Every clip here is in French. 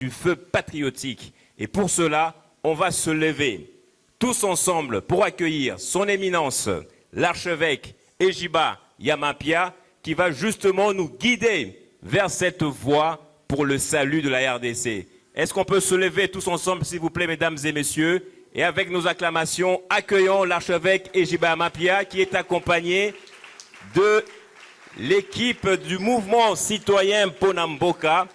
du feu patriotique. Et pour cela, on va se lever tous ensemble pour accueillir son éminence, l'archevêque Ejiba Yamapia, qui va justement nous guider vers cette voie pour le salut de la RDC. Est-ce qu'on peut se lever tous ensemble, s'il vous plaît, mesdames et messieurs, et avec nos acclamations, accueillons l'archevêque Ejiba Yamapia, qui est accompagné de l'équipe du mouvement citoyen Ponamboka,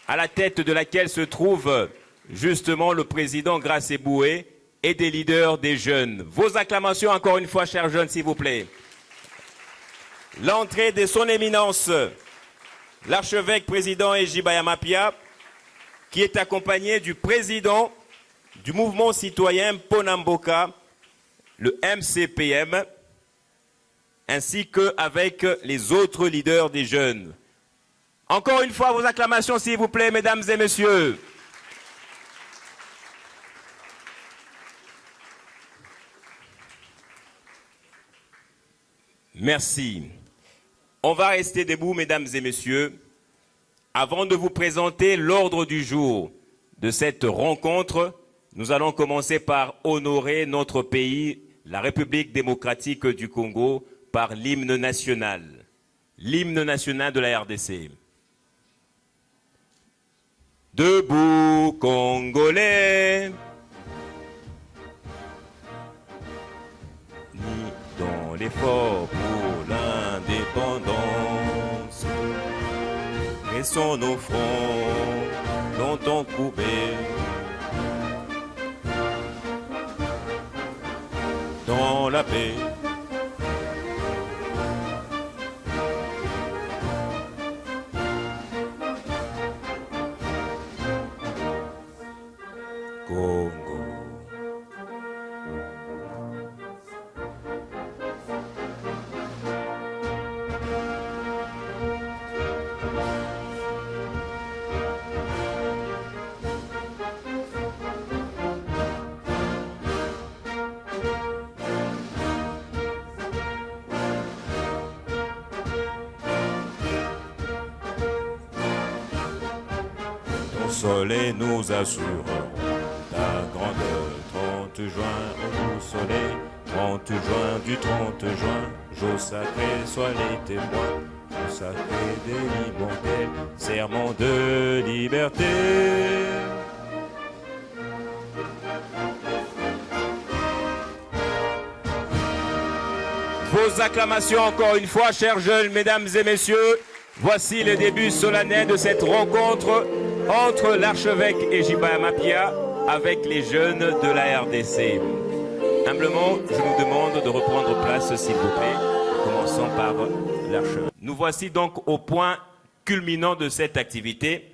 à la tête de laquelle se trouve justement le président Grace Eboué et des leaders des jeunes. Vos acclamations encore une fois, chers jeunes, s'il vous plaît. L'entrée de son éminence, l'archevêque président Ejiba Yamapia, qui est accompagné du président du mouvement citoyen Ponamboka, le MCPM, ainsi qu'avec les autres leaders des jeunes. Encore une fois, vos acclamations, s'il vous plaît, mesdames et messieurs. Merci. On va rester debout, mesdames et messieurs, avant de vous présenter l'ordre du jour de cette rencontre. Nous allons commencer par honorer notre pays, la République démocratique du Congo, par l'hymne national de la RDC. Debout, Congolais, ni dans l'effort pour l'indépendance, laissons nos fronts longtemps courbés dans la paix. Soleil nous assure ta grandeur. 30 juin au beau soleil, 30 juin du 30 juin, jour sacré, sois les témoins, jour sacré des libertés, serment de liberté. Vos acclamations encore une fois, chers jeunes, mesdames et messieurs. Voici le début solennel de cette rencontre entre l'archevêque Ejiba Yamapia avec les jeunes de la RDC. Humblement, je vous demande de reprendre place, s'il vous plaît, commençant par l'archevêque. Nous voici donc au point culminant de cette activité.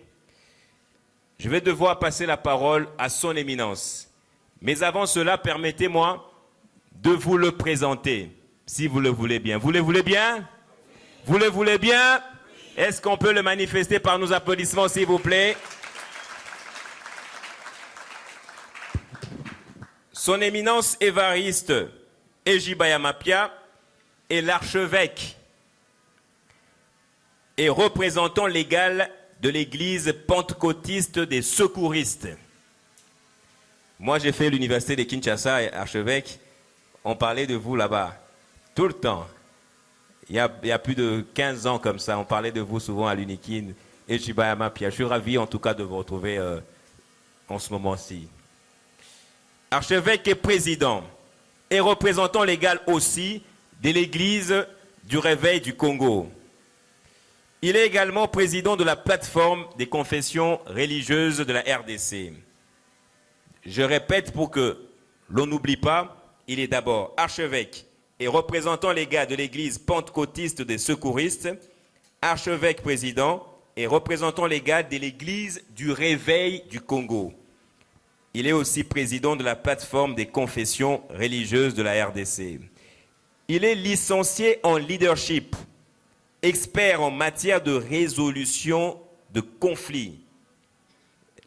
Je vais devoir passer la parole à son éminence. Mais avant cela, permettez-moi de vous le présenter, si vous le voulez bien. Vous le voulez bien? Vous le voulez bien? Est-ce qu'on peut le manifester par nos applaudissements, s'il vous plaît? Son éminence évariste Ejiba Yamapia est l'archevêque et représentant légal de l'église pentecôtiste des secouristes. Moi, j'ai fait l'université de Kinshasa, et archevêque, on parlait de vous là-bas, tout le temps. Il y a plus de 15 ans comme ça, on parlait de vous souvent à l'Unikin, Ejiba Yamapia. Je suis ravi en tout cas de vous retrouver en ce moment-ci. Archevêque et président, et représentant légal aussi de l'Église du Réveil du Congo. Il est également président de la plateforme des confessions religieuses de la RDC. Je répète pour que l'on n'oublie pas, il est d'abord archevêque et représentant légal de l'Église pentecôtiste des secouristes, archevêque président et représentant légal de l'Église du Réveil du Congo. Il est aussi président de la plateforme des confessions religieuses de la RDC. Il est licencié en leadership, expert en matière de résolution de conflits.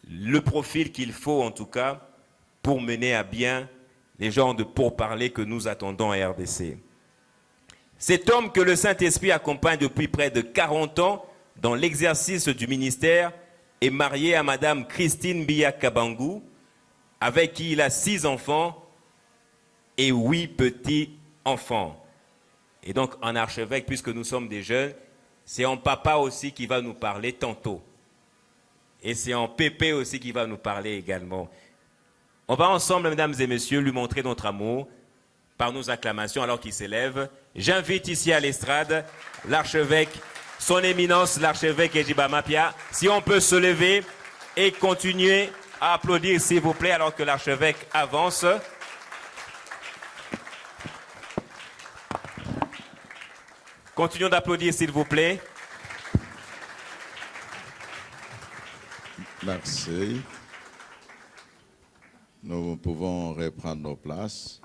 Le profil qu'il faut en tout cas pour mener à bien les genres de pourparlers que nous attendons à RDC. Cet homme que le Saint-Esprit accompagne depuis près de 40 ans dans l'exercice du ministère est marié à Madame Christine Biya Kabangou, avec qui il a 6 enfants et 8 petits-enfants. Et donc, en archevêque, puisque nous sommes des jeunes, c'est en papa aussi qui va nous parler tantôt. Et c'est en pépé aussi qui va nous parler également. On va ensemble, mesdames et messieurs, lui montrer notre amour par nos acclamations alors qu'il s'élève. J'invite ici à l'estrade l'archevêque, son éminence, l'archevêque Ejiba Mapia. Si on peut se lever et continuer à applaudir, s'il vous plaît, alors que l'archevêque avance. Continuons d'applaudir, s'il vous plaît. Merci. Nous pouvons reprendre nos places.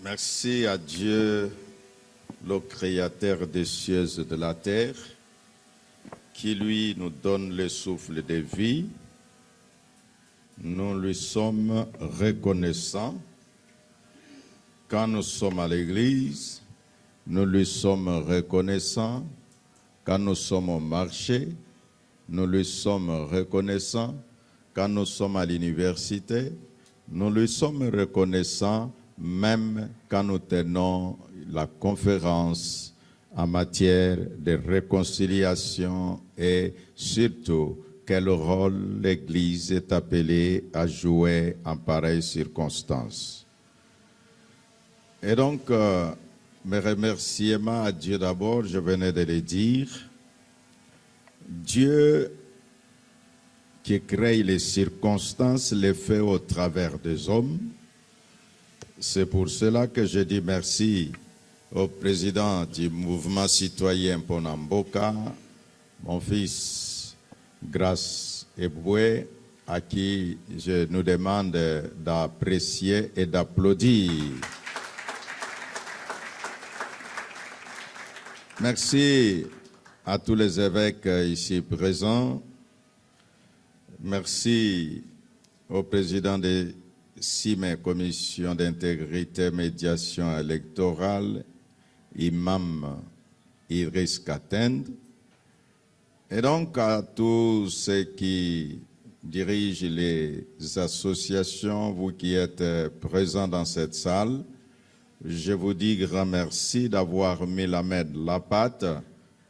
Merci à Dieu, le Créateur des cieux et de la terre, qui lui nous donne le souffle de vie. Nous lui sommes reconnaissants. Quand nous sommes à l'église, nous lui sommes reconnaissants. Quand nous sommes au marché, nous lui sommes reconnaissants. Quand nous sommes à l'université, nous lui sommes reconnaissants, même quand nous tenons la conférence en matière de réconciliation et surtout quel rôle l'Église est appelée à jouer en pareilles circonstances. Et donc, mes remerciements à Dieu d'abord, je venais de le dire. Dieu qui crée les circonstances les fait au travers des hommes. C'est pour cela que je dis merci au président du mouvement citoyen Ponamboka, mon fils Grace Eboué, à qui je nous demande d'apprécier et d'applaudir. Merci à tous les évêques ici présents. Merci au président des CIME, Commission d'intégrité médiation électorale, Imam Idriss Katend, et donc à tous ceux qui dirigent les associations, vous qui êtes présents dans cette salle, je vous dis grand merci d'avoir mis la main de la pâte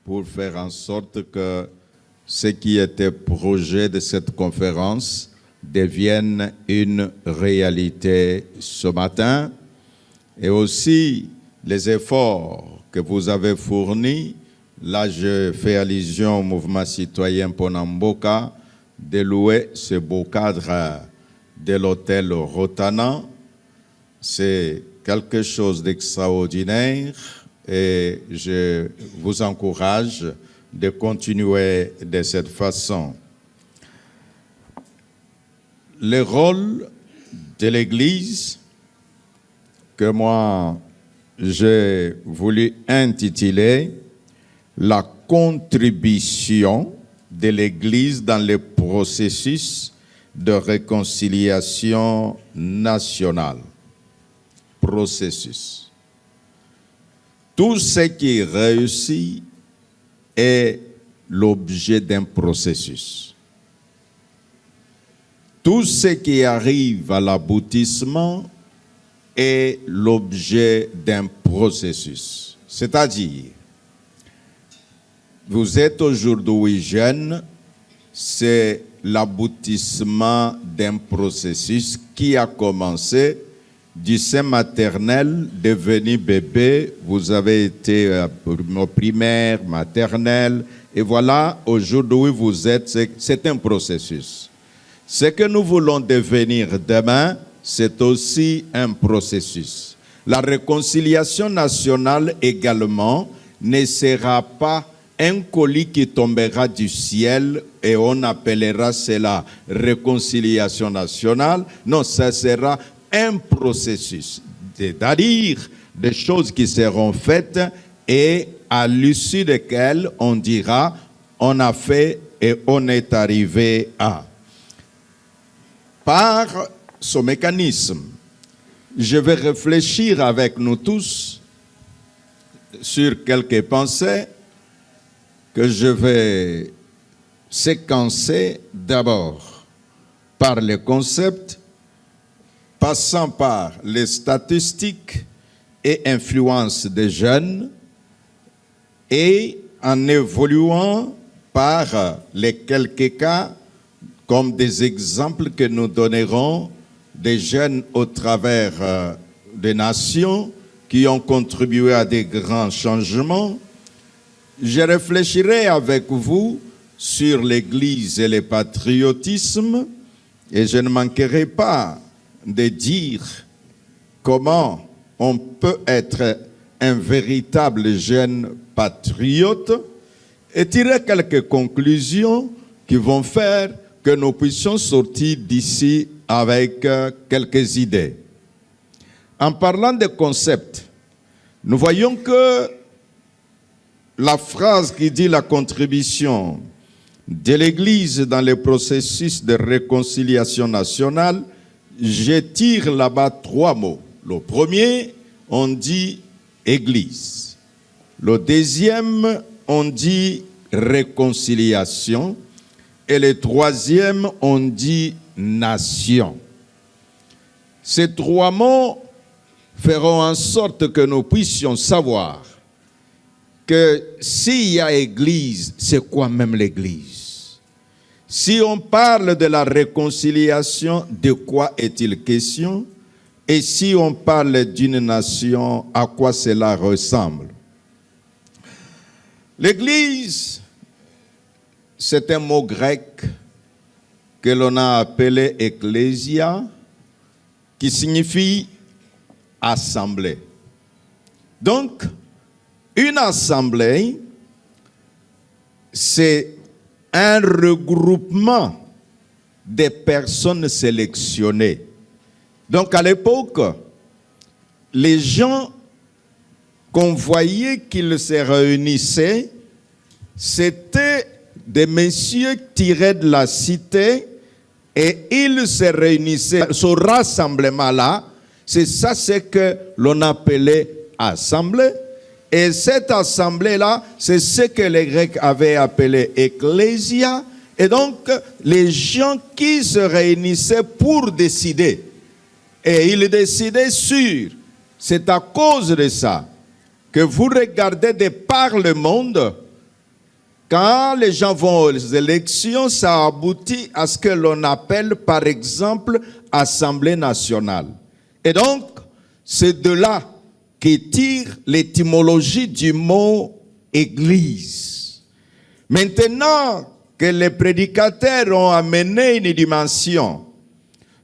pour faire en sorte que ce qui était projet de cette conférence devienne une réalité ce matin, et aussi les efforts que vous avez fournis. Là, je fais allusion au mouvement citoyen Ponamboka de louer ce beau cadre de l'hôtel Rotana. C'est quelque chose d'extraordinaire et je vous encourage de continuer de cette façon. Le rôle de l'Église que moi j'ai voulu intituler la contribution de l'Église dans le processus de réconciliation nationale. Processus. Tout ce qui réussit est l'objet d'un processus. Tout ce qui arrive à l'aboutissement est l'objet d'un processus. C'est-à-dire, vous êtes aujourd'hui jeune, c'est l'aboutissement d'un processus qui a commencé du sein maternel, devenu bébé, vous avez été au primaire, maternelle, et voilà, aujourd'hui vous êtes, c'est un processus. Ce que nous voulons devenir demain, c'est aussi un processus. La réconciliation nationale également ne sera pas un colis qui tombera du ciel et on appellera cela réconciliation nationale. Non, ça sera un processus, c'est-à-dire des choses qui seront faites et à l'issue desquelles on dira on a fait et on est arrivé à. Par ce mécanisme, je vais réfléchir avec nous tous sur quelques pensées que je vais séquencer d'abord par les concepts, passant par les statistiques et influences des jeunes, et en évoluant par les quelques cas comme des exemples que nous donnerons des jeunes au travers des nations qui ont contribué à des grands changements. Je réfléchirai avec vous sur l'Église et le patriotisme, et je ne manquerai pas de dire comment on peut être un véritable jeune patriote et tirer quelques conclusions qui vont faire que nous puissions sortir d'ici avec quelques idées. En parlant de concepts, nous voyons que la phrase qui dit la contribution de l'Église dans le processus de réconciliation nationale, je tire là-bas 3 mots. Le premier, on dit Église. Le deuxième, on dit réconciliation. Et le troisième, on dit nation. Ces 3 mots feront en sorte que nous puissions savoir que s'il y a Église, c'est quoi même l'Église? Si on parle de la réconciliation, de quoi est-il question? Et si on parle d'une nation, à quoi cela ressemble? L'Église, c'est un mot grec que l'on a appelé ecclésia, qui signifie assemblée. Donc, une assemblée, c'est un regroupement de personnes sélectionnées. Donc, à l'époque, les gens qu'on voyait qu'ils se réunissaient, c'était des messieurs tirés de la cité, et ils se réunissaient. Ce rassemblement-là, c'est ça ce que l'on appelait assemblée. Et cette assemblée-là, c'est ce que les Grecs avaient appelé ecclésia. Et donc, les gens qui se réunissaient pour décider. Et ils décidaient sur. C'est à cause de ça que vous regardez de par le monde, quand les gens vont aux élections, ça aboutit à ce que l'on appelle, par exemple, Assemblée nationale. Et donc, c'est de là qui tire l'étymologie du mot Église. Maintenant que les prédicateurs ont amené une dimension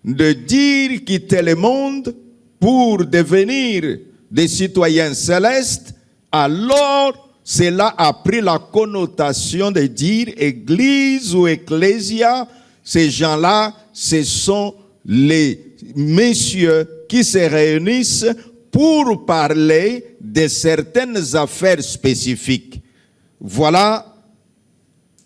de dire quitter le monde pour devenir des citoyens célestes, alors cela a pris la connotation de dire Église ou Ecclésia. Ces gens-là, ce sont les messieurs qui se réunissent pour parler de certaines affaires spécifiques. Voilà,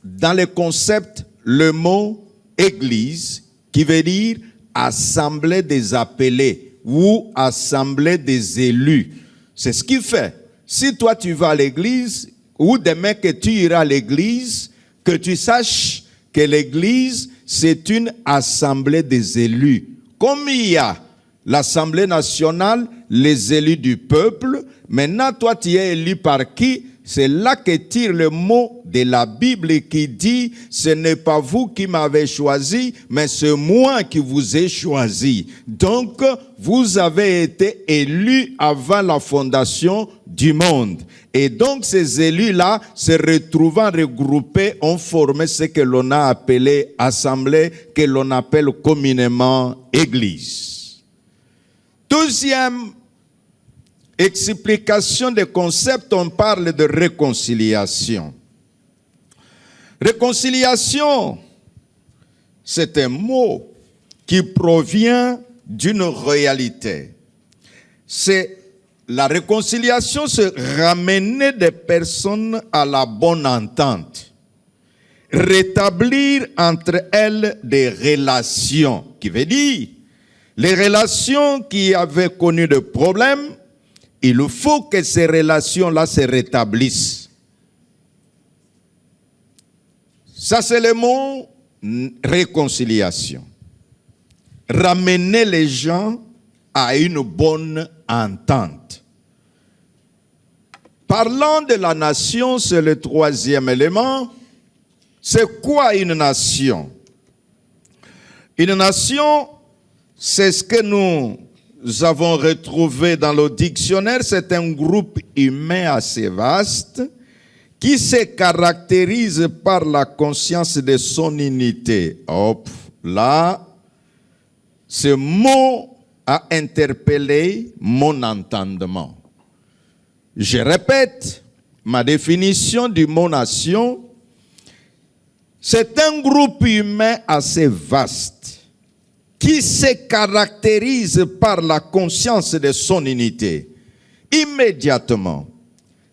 dans le concept, le mot Église, qui veut dire assemblée des appelés ou assemblée des élus. C'est ce qui fait. Si toi tu vas à l'église, ou demain que tu iras à l'église, que tu saches que l'église, c'est une assemblée des élus. Comme il y a l'Assemblée nationale, les élus du peuple, maintenant toi tu es élu par qui? C'est là que tire le mot de la Bible qui dit « Ce n'est pas vous qui m'avez choisi, mais c'est moi qui vous ai choisi. » Donc, vous avez été élus avant la fondation du monde. Et donc, ces élus-là, se retrouvant regroupés, ont formé ce que l'on a appelé assemblée, que l'on appelle communément Église. Deuxième explication des concepts, on parle de réconciliation. Réconciliation, c'est un mot qui provient d'une réalité. C'est la réconciliation, c'est ramener des personnes à la bonne entente. Rétablir entre elles des relations, qui veut dire les relations qui avaient connu des problèmes, il faut que ces relations-là se rétablissent. Ça, c'est le mot réconciliation. Ramener les gens à une bonne entente. Parlant de la nation, c'est le troisième élément. C'est quoi une nation? Une nation, c'est ce que nous avons retrouvé dans le dictionnaire. C'est un groupe humain assez vaste qui se caractérise par la conscience de son unité. Hop, là, ce mot a interpellé mon entendement. Je répète ma définition du mot nation. C'est un groupe humain assez vaste qui se caractérise par la conscience de son unité. Immédiatement,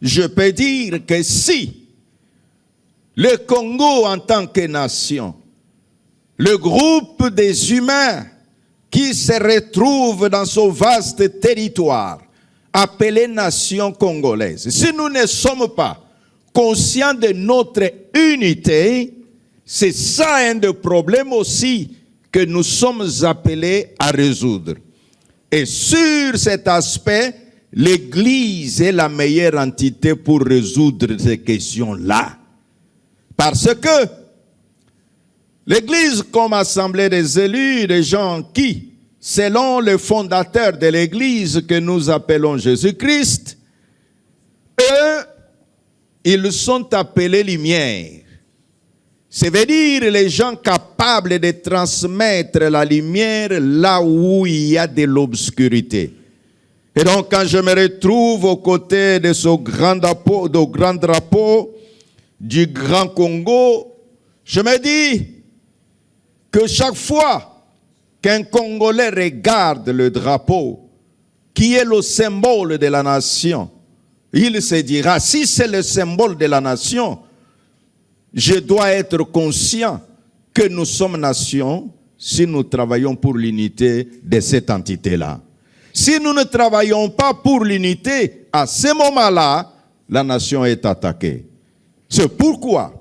je peux dire que si le Congo en tant que nation, le groupe des humains qui se retrouvent dans ce vaste territoire appelé nation congolaise, si nous ne sommes pas conscients de notre unité, c'est ça un des problèmes aussi que nous sommes appelés à résoudre. Et sur cet aspect, l'Église est la meilleure entité pour résoudre ces questions-là. Parce que l'Église, comme assemblée des élus, des gens qui, selon le fondateur de l'Église que nous appelons Jésus-Christ, eux, ils sont appelés lumière. Ça veut dire les gens capables de transmettre la lumière là où il y a de l'obscurité. Et donc, quand je me retrouve aux côtés de ce grand drapeau du Grand Congo, je me dis que chaque fois qu'un Congolais regarde le drapeau, qui est le symbole de la nation, il se dira, si c'est le symbole de la nation, je dois être conscient que nous sommes nation si nous travaillons pour l'unité de cette entité-là. Si nous ne travaillons pas pour l'unité, à ce moment-là, la nation est attaquée. C'est pourquoi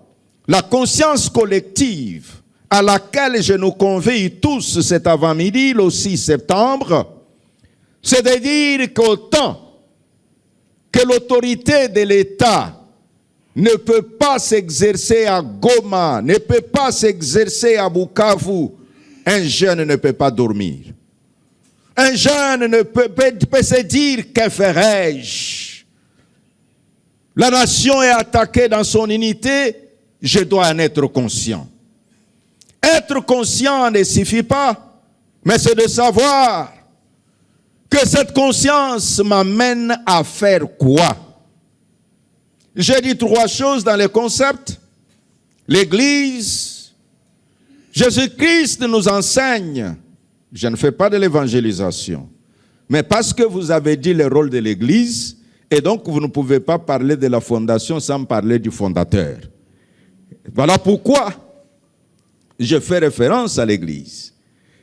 la conscience collective à laquelle je nous convie tous cet avant-midi, le 6 septembre, c'est de dire qu'autant que l'autorité de l'État ne peut pas s'exercer à Goma, ne peut pas s'exercer à Bukavu, un jeune ne peut pas dormir. Un jeune ne peut se dire, que ferai-je? La nation est attaquée dans son unité, je dois en être conscient. Être conscient ne suffit pas, mais c'est de savoir que cette conscience m'amène à faire quoi? J'ai dit trois choses dans le concept. L'Église, Jésus-Christ nous enseigne. Je ne fais pas de l'évangélisation. Mais parce que vous avez dit le rôle de l'Église, et donc vous ne pouvez pas parler de la fondation sans parler du fondateur. Voilà pourquoi je fais référence à l'Église.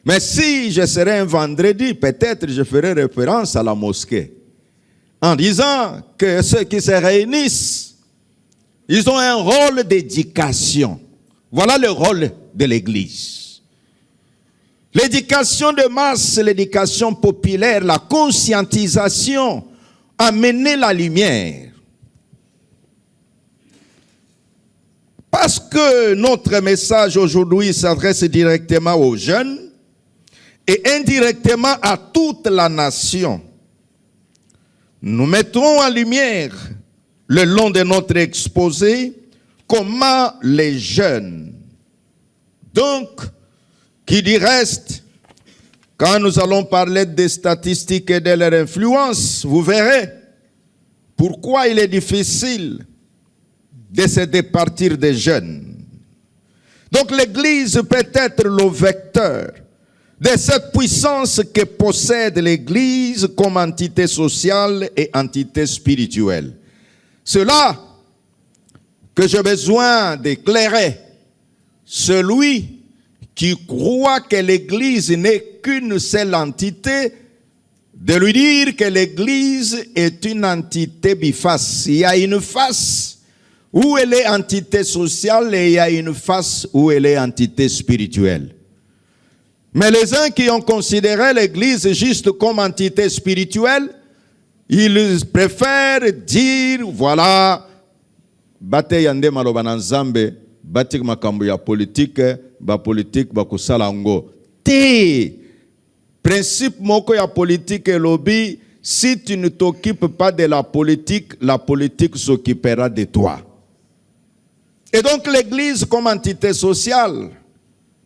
Mais si je serais un vendredi, peut-être je ferai référence à la mosquée. En disant que ceux qui se réunissent, ils ont un rôle d'éducation. Voilà le rôle de l'Église. L'éducation de masse, l'éducation populaire, la conscientisation, amener la lumière. Parce que notre message aujourd'hui s'adresse directement aux jeunes et indirectement à toute la nation. Nous mettrons en lumière, le long de notre exposé, comment les jeunes, donc, qui dit reste, quand nous allons parler des statistiques et de leur influence, vous verrez pourquoi il est difficile de se départir des jeunes. Donc l'Église peut être le vecteur de cette puissance que possède l'Église comme entité sociale et entité spirituelle. C'est là que j'ai besoin d'éclairer celui qui croit que l'Église n'est qu'une seule entité, de lui dire que l'Église est une entité biface. Il y a une face où elle est entité sociale et il y a une face où elle est entité spirituelle. Mais les uns qui ont considéré l'Église juste comme entité spirituelle, ils préfèrent dire, voilà, bate yande maloba na nzambe, batik makambo ya politique, ba kusala ngo. Te principe moko ya politique et lobby, si tu ne t'occupes pas de la politique s'occupera de toi. Et donc l'Église comme entité sociale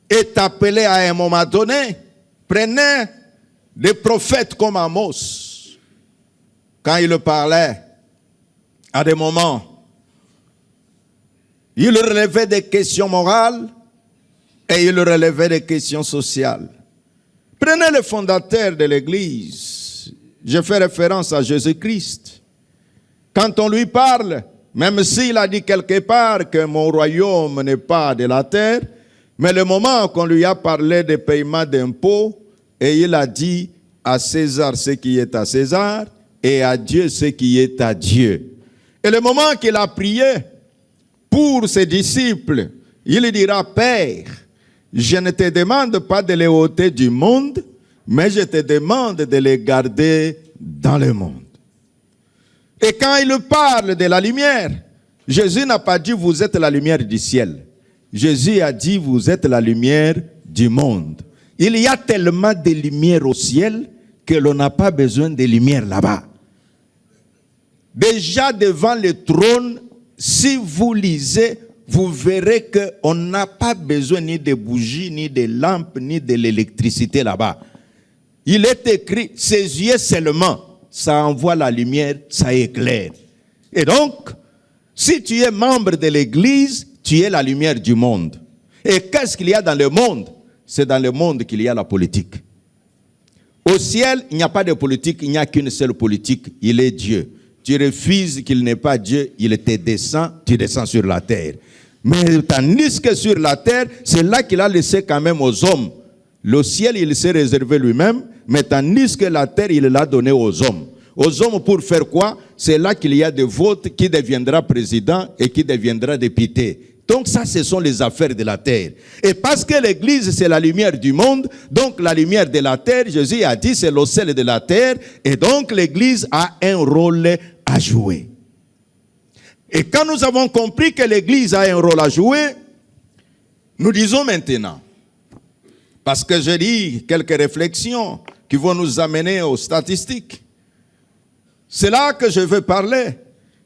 est appelée à un moment donné, prenez des prophètes comme Amos. Quand il parlait, à des moments, il relevait des questions morales et il relevait des questions sociales. Prenez le fondateur de l'Église. Je fais référence à Jésus-Christ. Quand on lui parle, même s'il a dit quelque part que mon royaume n'est pas de la terre, mais le moment qu'on lui a parlé des paiements d'impôts, et il a dit à César ce qui est à César, et à Dieu ce qui est à Dieu. Et le moment qu'il a prié pour ses disciples, il dira, Père, je ne te demande pas de les ôter du monde, mais je te demande de les garder dans le monde. Et quand il parle de la lumière, Jésus n'a pas dit, vous êtes la lumière du ciel. Jésus a dit, vous êtes la lumière du monde. Il y a tellement de lumière au ciel que l'on n'a pas besoin de lumière là-bas. Déjà devant le trône, si vous lisez, vous verrez qu'on n'a pas besoin ni de bougies, ni de lampes, ni de l'électricité là-bas. Il est écrit, ses yeux seulement, ça envoie la lumière, ça éclaire. Et donc, si tu es membre de l'Église, tu es la lumière du monde. Et qu'est-ce qu'il y a dans le monde? C'est dans le monde qu'il y a la politique. Au ciel, il n'y a pas de politique, il n'y a qu'une seule politique, il est Dieu. Tu refuses qu'il n'est pas Dieu, il te descend, tu descends sur la terre. Mais tandis que sur la terre, c'est là qu'il a laissé quand même aux hommes. Le ciel, il s'est réservé lui-même, mais tandis que la terre, il l'a donné aux hommes. Aux hommes pour faire quoi? C'est là qu'il y a des votes, qui deviendra président et qui deviendra député. Donc ça, ce sont les affaires de la terre. Et parce que l'Église, c'est la lumière du monde, donc la lumière de la terre, Jésus a dit, c'est le sel de la terre, et donc l'Église a un rôle à jouer. Et quand nous avons compris que l'Église a un rôle à jouer, nous disons maintenant, parce que j'ai dit quelques réflexions qui vont nous amener aux statistiques, c'est là que je veux parler,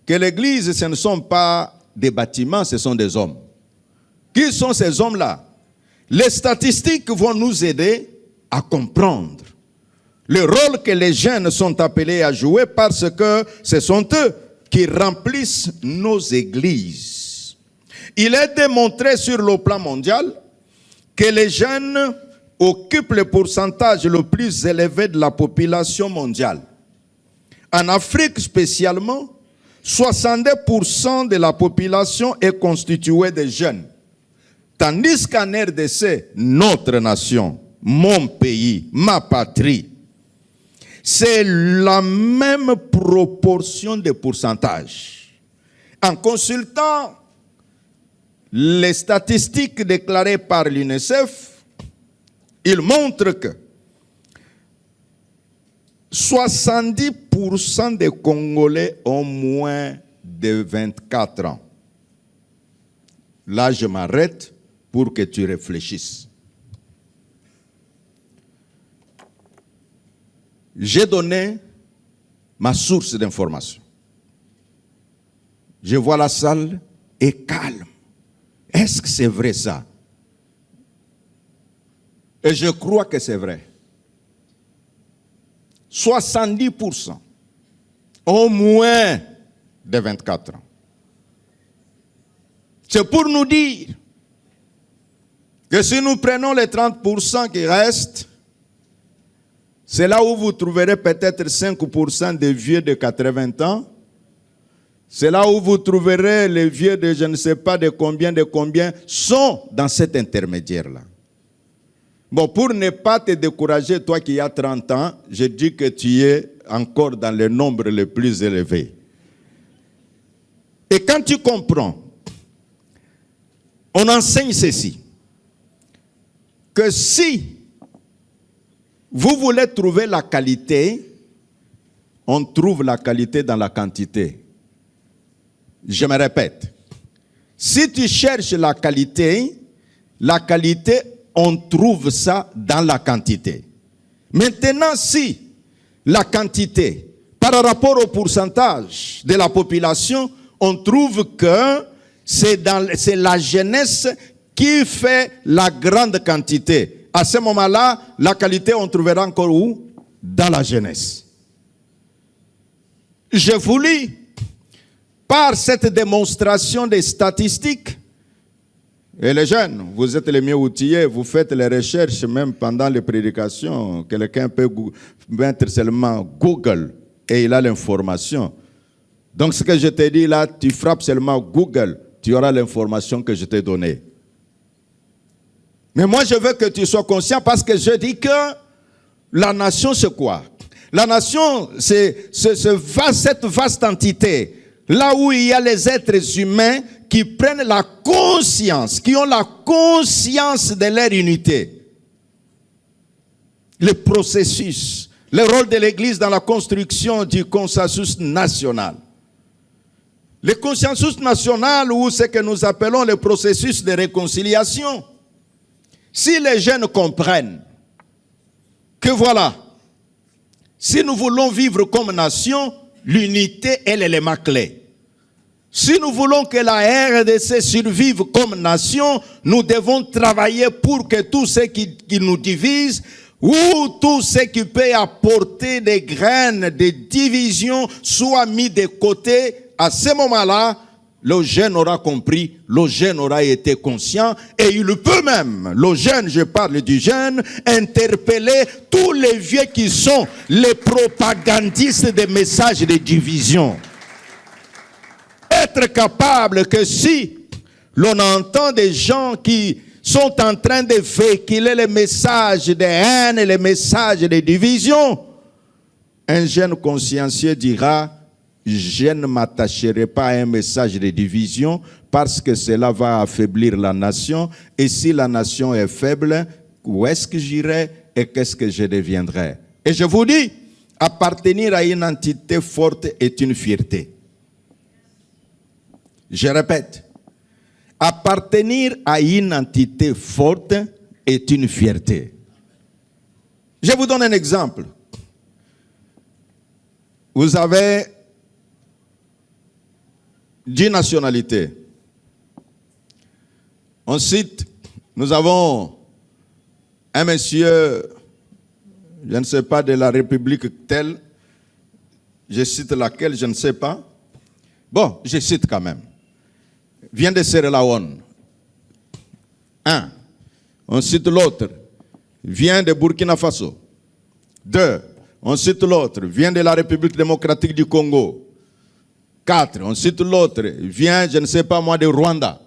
que l'Église, ce ne sont pas des bâtiments, ce sont des hommes. Qui sont ces hommes-là? Les statistiques vont nous aider à comprendre le rôle que les jeunes sont appelés à jouer parce que ce sont eux qui remplissent nos églises. Il est démontré sur le plan mondial que les jeunes occupent le pourcentage le plus élevé de la population mondiale. En Afrique spécialement, 62% de la population est constituée de jeunes. Tandis qu'en RDC, notre nation, mon pays, ma patrie, c'est la même proportion de pourcentage. En consultant les statistiques déclarées par l'UNICEF, il montre que 70% des Congolais ont moins de 24 ans. Là, je m'arrête pour que tu réfléchisses. J'ai donné ma source d'information. Je vois la salle est calme. Est-ce que c'est vrai ça? Et je crois que c'est vrai. 70% au moins de 24 ans. C'est pour nous dire que si nous prenons les 30% qui restent, c'est là où vous trouverez peut-être 5% de vieux de 80 ans. C'est là où vous trouverez les vieux de je ne sais pas de combien sont dans cet intermédiaire-là. Bon, pour ne pas te décourager, toi qui as 30 ans, je dis que tu es encore dans les nombres les plus élevés. Et quand tu comprends, on enseigne ceci, que si vous voulez trouver la qualité, on trouve la qualité dans la quantité. Je me répète, si tu cherches la qualité, on trouve ça dans la quantité. Maintenant, si la quantité, par rapport au pourcentage de la population, on trouve que c'est la jeunesse qui fait la grande quantité. À ce moment-là, la qualité, on trouvera encore où? Dans la jeunesse. Je vous lis, par cette démonstration des statistiques, et les jeunes, vous êtes les mieux outillés, vous faites les recherches même pendant les prédications. Quelqu'un peut mettre seulement Google et il a l'information. Donc ce que je t'ai dit là, tu frappes seulement Google, tu auras l'information que je t'ai donnée. Mais moi je veux que tu sois conscient parce que je dis que la nation c'est quoi? La nation c'est cette vaste entité, là où il y a les êtres humains qui prennent la conscience, qui ont la conscience de leur unité. Le processus, le rôle de l'Église dans la construction du consensus national. Le consensus national, ou ce que nous appelons le processus de réconciliation. Si les jeunes comprennent que voilà, si nous voulons vivre comme nation, l'unité est l'élément clé. Si nous voulons que la RDC survive comme nation, nous devons travailler pour que tout ce qui nous divise ou tout ce qui peut apporter des graines, des divisions, soit mis de côté. À ce moment-là, le jeune aura compris, le jeune aura été conscient et il peut même, le jeune, je parle du jeune, interpeller tous les vieux qui sont les propagandistes des messages de division. Être capable que si l'on entend des gens qui sont en train de véhiculer les messages de haine et les messages de division, un jeune consciencieux dira: je ne m'attacherai pas à un message de division parce que cela va affaiblir la nation. Et si la nation est faible, où est-ce que j'irai et qu'est-ce que je deviendrai? Et je vous dis, appartenir à une entité forte est une fierté. Je répète, appartenir à une entité forte est une fierté. Je vous donne un exemple. Vous avez 10 nationalités. Ensuite, nous avons un monsieur, je ne sais pas, de la République telle, je cite laquelle, je ne sais pas. Bon, je cite quand même. Vient de Sierra Leone. Un. On cite l'autre. Vient de Burkina Faso. 2. On cite l'autre. Vient de la République démocratique du Congo. 4. On cite l'autre. Vient, je ne sais pas moi, de Rwanda.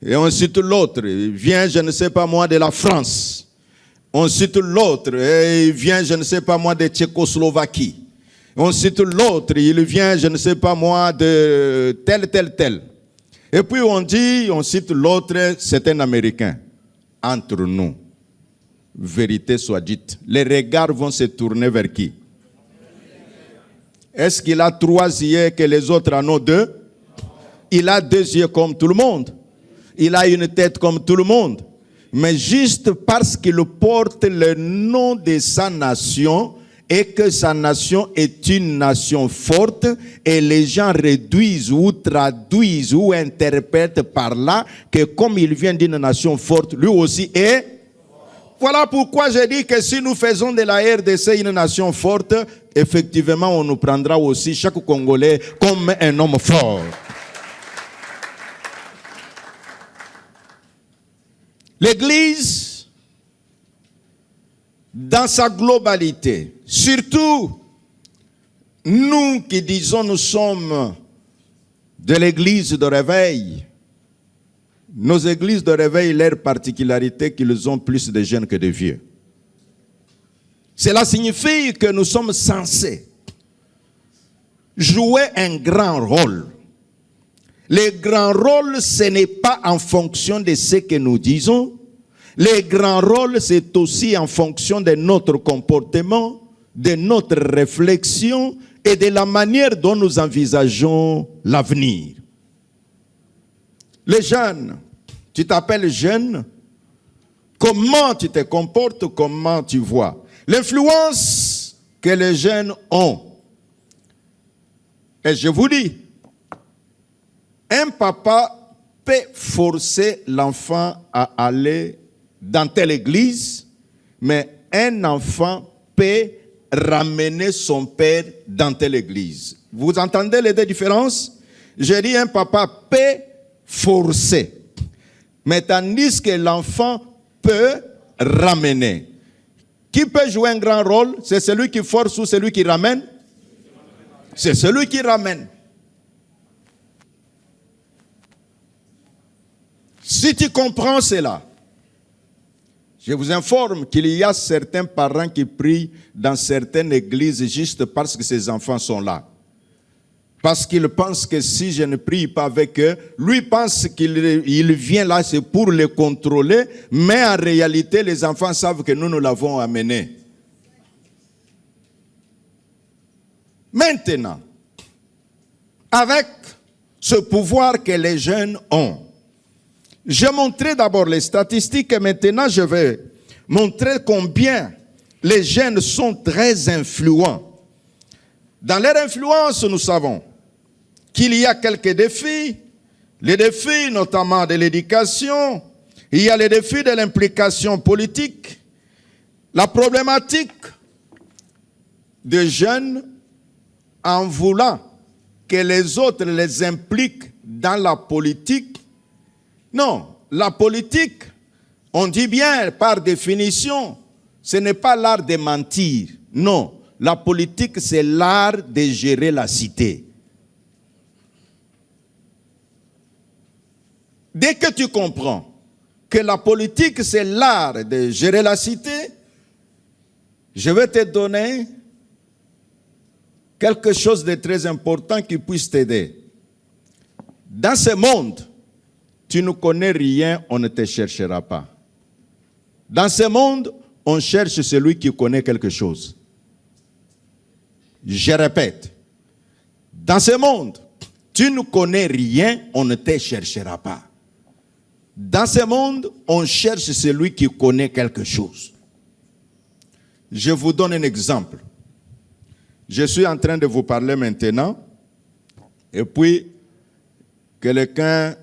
Et on cite l'autre. Vient, je ne sais pas moi, de la France. On cite l'autre. Et il vient, je ne sais pas moi, de Tchécoslovaquie. On cite l'autre. Il vient, je ne sais pas moi, de tel. Et puis on cite l'autre, c'est un Américain. Entre nous, vérité soit dite, les regards vont se tourner vers qui? Est-ce qu'il a 3 yeux que les autres en ont 2? Il a 2 yeux comme tout le monde. Il a une tête comme tout le monde. Mais juste parce qu'il porte le nom de sa nation, et que sa nation est une nation forte, et les gens réduisent ou traduisent ou interprètent par là que comme il vient d'une nation forte, lui aussi est. Voilà pourquoi je dis que si nous faisons de la RDC une nation forte, effectivement on nous prendra aussi, chaque Congolais, comme un homme fort. L'Église, dans sa globalité, surtout nous qui disons nous sommes de l'Église de réveil, Nos églises de réveil, leur particularité, qu'ils ont plus de jeunes que de vieux. Cela signifie que nous sommes censés jouer un grand rôle. Le grand rôle, ce n'est pas en fonction de ce que nous disons. Le grand rôle, c'est aussi en fonction de notre comportement, de notre réflexion et de la manière dont nous envisageons l'avenir. Les jeunes, tu t'appelles jeune, comment tu te comportes, comment tu vois. L'influence que les jeunes ont. Et je vous dis, un papa peut forcer l'enfant à aller dans telle église, mais un enfant peut ramener son père dans telle église. Vous entendez les deux différences? Je dis un papa peut forcer, mais tandis que l'enfant peut ramener. Qui peut jouer un grand rôle? C'est celui qui force ou celui qui ramène? C'est celui qui ramène. Si tu comprends cela, je vous informe qu'il y a certains parents qui prient dans certaines églises juste parce que ces enfants sont là. Parce qu'ils pensent que si je ne prie pas avec eux, lui pense qu'il vient là, c'est pour les contrôler, mais en réalité, les enfants savent que nous l'avons amené. Maintenant, avec ce pouvoir que les jeunes ont, j'ai montré d'abord les statistiques et maintenant je vais montrer combien les jeunes sont très influents. Dans leur influence, nous savons qu'il y a quelques défis, les défis notamment de l'éducation, il y a les défis de l'implication politique, la problématique des jeunes en voulant que les autres les impliquent dans la politique. Non, la politique, on dit bien par définition, ce n'est pas l'art de mentir. Non, la politique, c'est l'art de gérer la cité. Dès que tu comprends que la politique, c'est l'art de gérer la cité, je vais te donner quelque chose de très important qui puisse t'aider. Dans ce monde, tu ne connais rien, on ne te cherchera pas. Dans ce monde, on cherche celui qui connaît quelque chose. Je répète, dans ce monde, tu ne connais rien, on ne te cherchera pas. Dans ce monde, on cherche celui qui connaît quelque chose. Je vous donne un exemple. Je suis en train de vous parler maintenant, et puis quelqu'un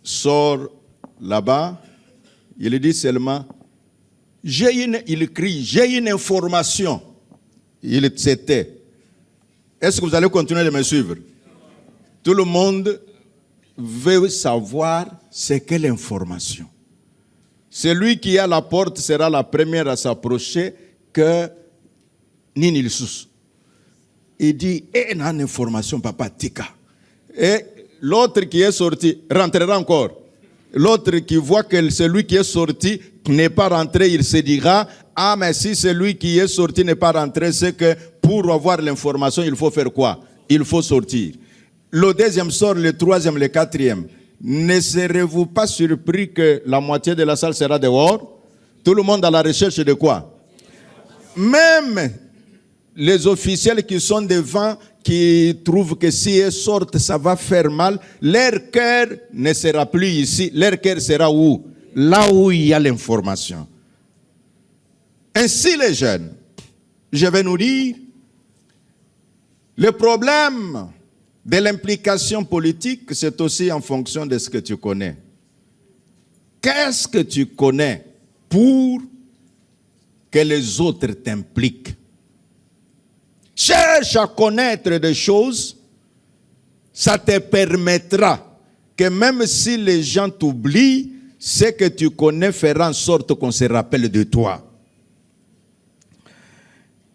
sort là-bas, il dit seulement, il crie, j'ai une information. Il s'était. Est-ce que vous allez continuer de me suivre? Tout le monde veut savoir c'est quelle information. Celui qui est à la porte sera la première à s'approcher que Ninilsus. Il dit, il a une information, papa, tika. Et l'autre qui est sorti rentrera encore. L'autre qui voit que celui qui est sorti n'est pas rentré, il se dira, ah mais si celui qui est sorti n'est pas rentré, c'est que pour avoir l'information, il faut faire quoi? Il faut sortir. Le deuxième sort, le troisième, le quatrième. Ne serez-vous pas surpris que la moitié de la salle sera dehors? Tout le monde à la recherche de quoi? Même les officiels qui sont devant, qui trouvent que si ils sortent, ça va faire mal, leur cœur ne sera plus ici. Leur cœur sera où? Là où il y a l'information. Ainsi les jeunes, je vais nous dire, le problème de l'implication politique, c'est aussi en fonction de ce que tu connais. Qu'est-ce que tu connais pour que les autres t'impliquent? Cherche à connaître des choses, ça te permettra que même si les gens t'oublient, ce que tu connais fera en sorte qu'on se rappelle de toi.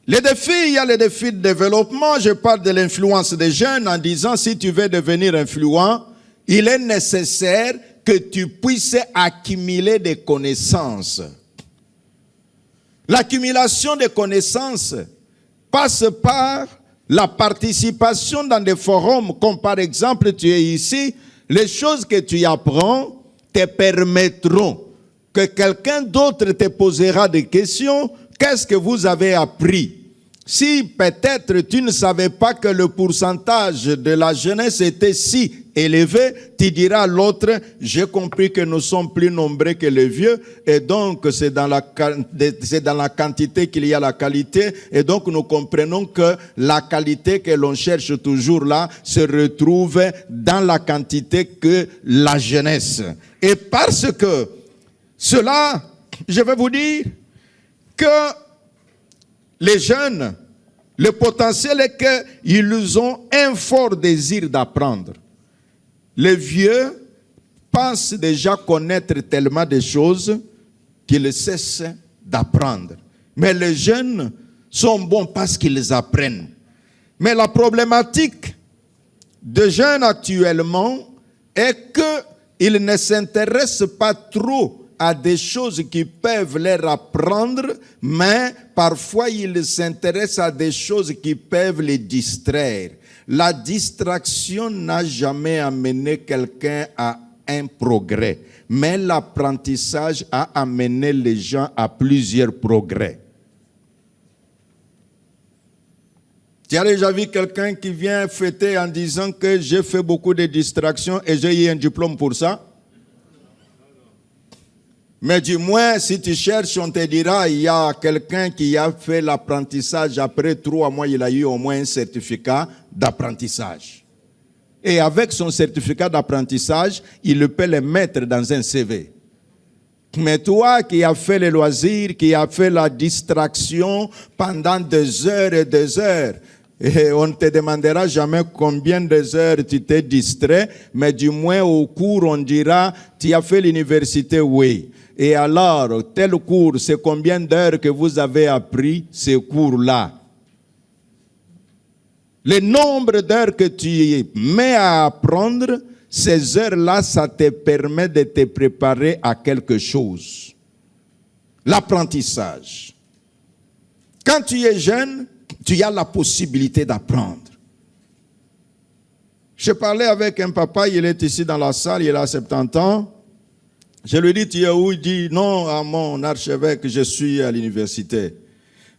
Les défis, il y a les défis de développement. Je parle de l'influence des jeunes en disant si tu veux devenir influent, il est nécessaire que tu puisses accumuler des connaissances. L'accumulation des connaissances passe par la participation dans des forums, comme par exemple tu es ici, les choses que tu apprends te permettront que quelqu'un d'autre te posera des questions. Qu'est-ce que vous avez appris? Si peut-être tu ne savais pas que le pourcentage de la jeunesse était si élevé, tu diras à l'autre, j'ai compris que nous sommes plus nombreux que les vieux, et donc c'est dans la quantité qu'il y a la qualité, et donc nous comprenons que la qualité que l'on cherche toujours là se retrouve dans la quantité que la jeunesse. Et parce que cela, je vais vous dire que les jeunes, le potentiel est qu'ils ont un fort désir d'apprendre. Les vieux pensent déjà connaître tellement de choses qu'ils cessent d'apprendre. Mais les jeunes sont bons parce qu'ils apprennent. Mais la problématique des jeunes actuellement est qu'ils ne s'intéressent pas trop à des choses qui peuvent leur apprendre, mais parfois ils s'intéressent à des choses qui peuvent les distraire. La distraction n'a jamais amené quelqu'un à un progrès, mais l'apprentissage a amené les gens à plusieurs progrès. Tu as déjà vu quelqu'un qui vient fêter en disant que j'ai fait beaucoup de distractions et j'ai eu un diplôme pour ça? Mais du moins, si tu cherches, on te dira, il y a quelqu'un qui a fait l'apprentissage. Après 3 mois, il a eu au moins un certificat d'apprentissage. Et avec son certificat d'apprentissage, il peut le mettre dans un CV. Mais toi qui as fait les loisirs, qui as fait la distraction pendant des heures et des heures, et on ne te demandera jamais combien d'heures tu t'es distrait, mais du moins au cours, on dira, tu as fait l'université, oui. Et alors, tel cours, c'est combien d'heures que vous avez appris ce cours-là? Le nombre d'heures que tu mets à apprendre, ces heures-là, ça te permet de te préparer à quelque chose. L'apprentissage. Quand tu es jeune, tu as la possibilité d'apprendre. Je parlais avec un papa, il est ici dans la salle, il a 70 ans. Je lui dis, tu es où? Il dit, non, à mon archevêque, je suis à l'université.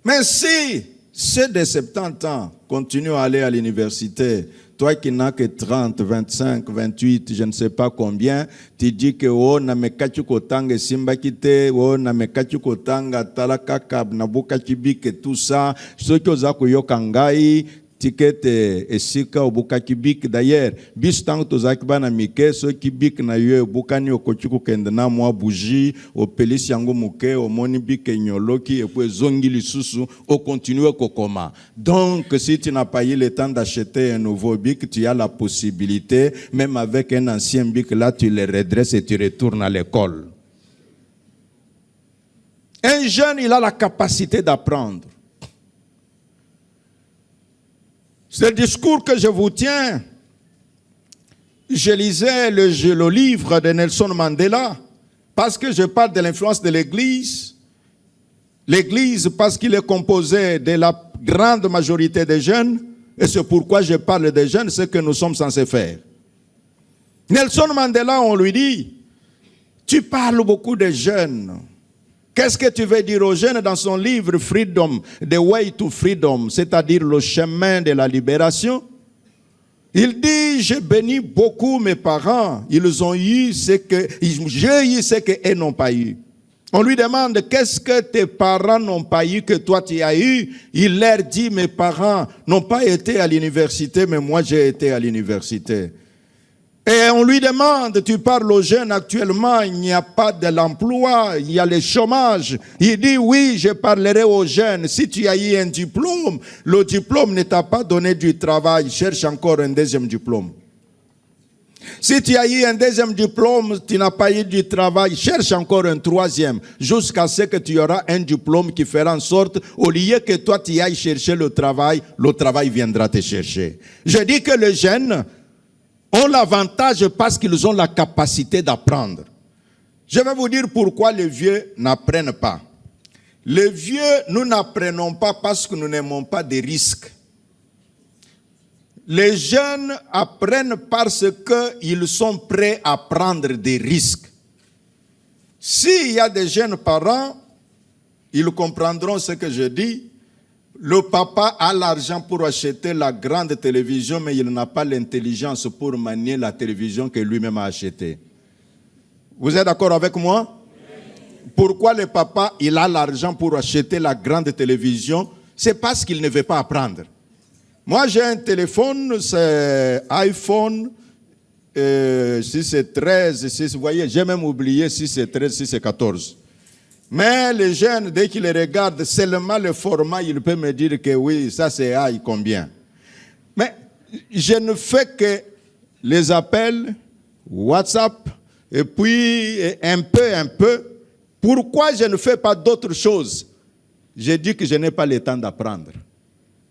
Mais si ceux de 70 ans continuent à aller à l'université, toi qui n'as que 30, 25, 28, je ne sais pas combien, tu dis que oh, na mekachu kotanga simba kite, oh, na mekachu kotanga talaka kab na buka kibike, tout ça, ceux qui ont yokangai, ticket esika obuka kibik d'ailleurs bis tant tozaki bana mike ceux qui bik na yo bukani okochuku kende na mwa bougie o pelisi yango muke o moni bik nyoloki et puis zongi lisusu o continuer kokoma. Donc si tu n'as pas eu le temps d'acheter un nouveau bic, tu as la possibilité même avec un ancien bic là tu le redresses et tu retournes à l'école. Un jeune, il a la capacité d'apprendre. Ce discours que je vous tiens, je lisais le livre de Nelson Mandela parce que je parle de l'influence de l'Église. L'Église parce qu'il est composé de la grande majorité des jeunes et c'est pourquoi je parle des jeunes, ce que nous sommes censés faire. Nelson Mandela, on lui dit, tu parles beaucoup des jeunes. Qu'est-ce que tu veux dire aux jeunes dans son livre Freedom, The Way to Freedom, c'est-à-dire le chemin de la libération? Il dit, j'ai béni beaucoup mes parents, ils ont eu ce que j'ai eu, ce qu'eux n'ont pas eu. On lui demande, qu'est-ce que tes parents n'ont pas eu que toi tu as eu? Il leur dit, mes parents n'ont pas été à l'université, mais moi j'ai été à l'université. Et on lui demande, tu parles aux jeunes actuellement, il n'y a pas de l'emploi, il y a le chômage. Il dit, oui, je parlerai aux jeunes. Si tu as eu un diplôme, le diplôme ne t'a pas donné du travail, cherche encore un deuxième diplôme. Si tu as eu un deuxième diplôme, tu n'as pas eu du travail, cherche encore un troisième, jusqu'à ce que tu auras un diplôme qui fera en sorte, au lieu que toi tu ailles chercher le travail viendra te chercher. Je dis que les jeunes, ont l'avantage parce qu'ils ont la capacité d'apprendre. Je vais vous dire pourquoi les vieux n'apprennent pas. Les vieux, nous n'apprenons pas parce que nous n'aimons pas des risques. Les jeunes apprennent parce qu'ils sont prêts à prendre des risques. S'il y a des jeunes parents, ils comprendront ce que je dis. Le papa a l'argent pour acheter la grande télévision, mais il n'a pas l'intelligence pour manier la télévision que lui-même a achetée. Vous êtes d'accord avec moi? Pourquoi le papa, il a l'argent pour acheter la grande télévision? C'est parce qu'il ne veut pas apprendre. Moi, j'ai un téléphone, c'est iPhone, si c'est 13, si vous voyez, j'ai même oublié si c'est 13, si c'est 14. Mais les jeunes, dès qu'ils regardent seulement le format, ils peuvent me dire que oui, ça c'est high, combien. Mais je ne fais que les appels, WhatsApp, et puis un peu. Pourquoi je ne fais pas d'autres choses? Je dis que je n'ai pas le temps d'apprendre.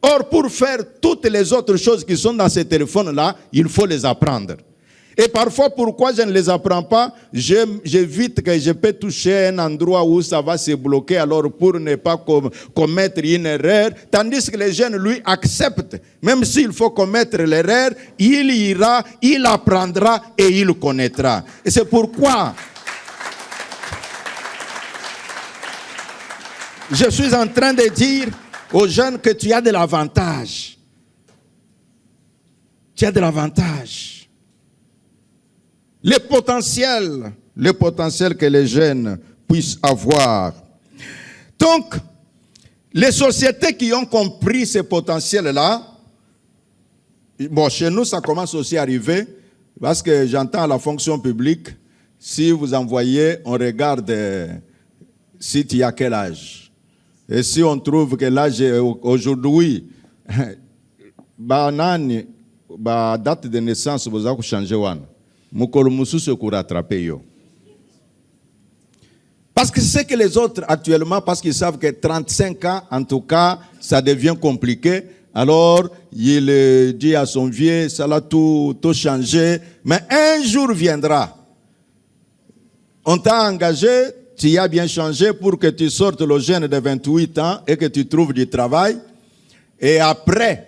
Or, pour faire toutes les autres choses qui sont dans ces téléphones-là, il faut les apprendre. Et parfois, pourquoi je ne les apprends pas? J'évite que je peux toucher un endroit où ça va se bloquer, alors pour ne pas commettre une erreur. Tandis que les jeunes, lui, acceptent. Même s'il faut commettre l'erreur, il ira, il apprendra et il connaîtra. Et c'est pourquoi je suis en train de dire aux jeunes que tu as de l'avantage. Tu as de l'avantage. Le potentiel que les jeunes puissent avoir. Donc, les sociétés qui ont compris ce potentiel-là, bon, chez nous, ça commence aussi à arriver, parce que j'entends à la fonction publique, si vous envoyez, on regarde si tu as quel âge. Et si on trouve que l'âge aujourd'hui, date de naissance, vous avez changé. Parce que c'est que les autres actuellement, parce qu'ils savent que 35 ans, en tout cas, ça devient compliqué. Alors, il dit à son vieux, ça l'a tout changé. Mais un jour viendra. On t'a engagé, tu as bien changé pour que tu sortes le jeune de 28 ans et que tu trouves du travail. Et après,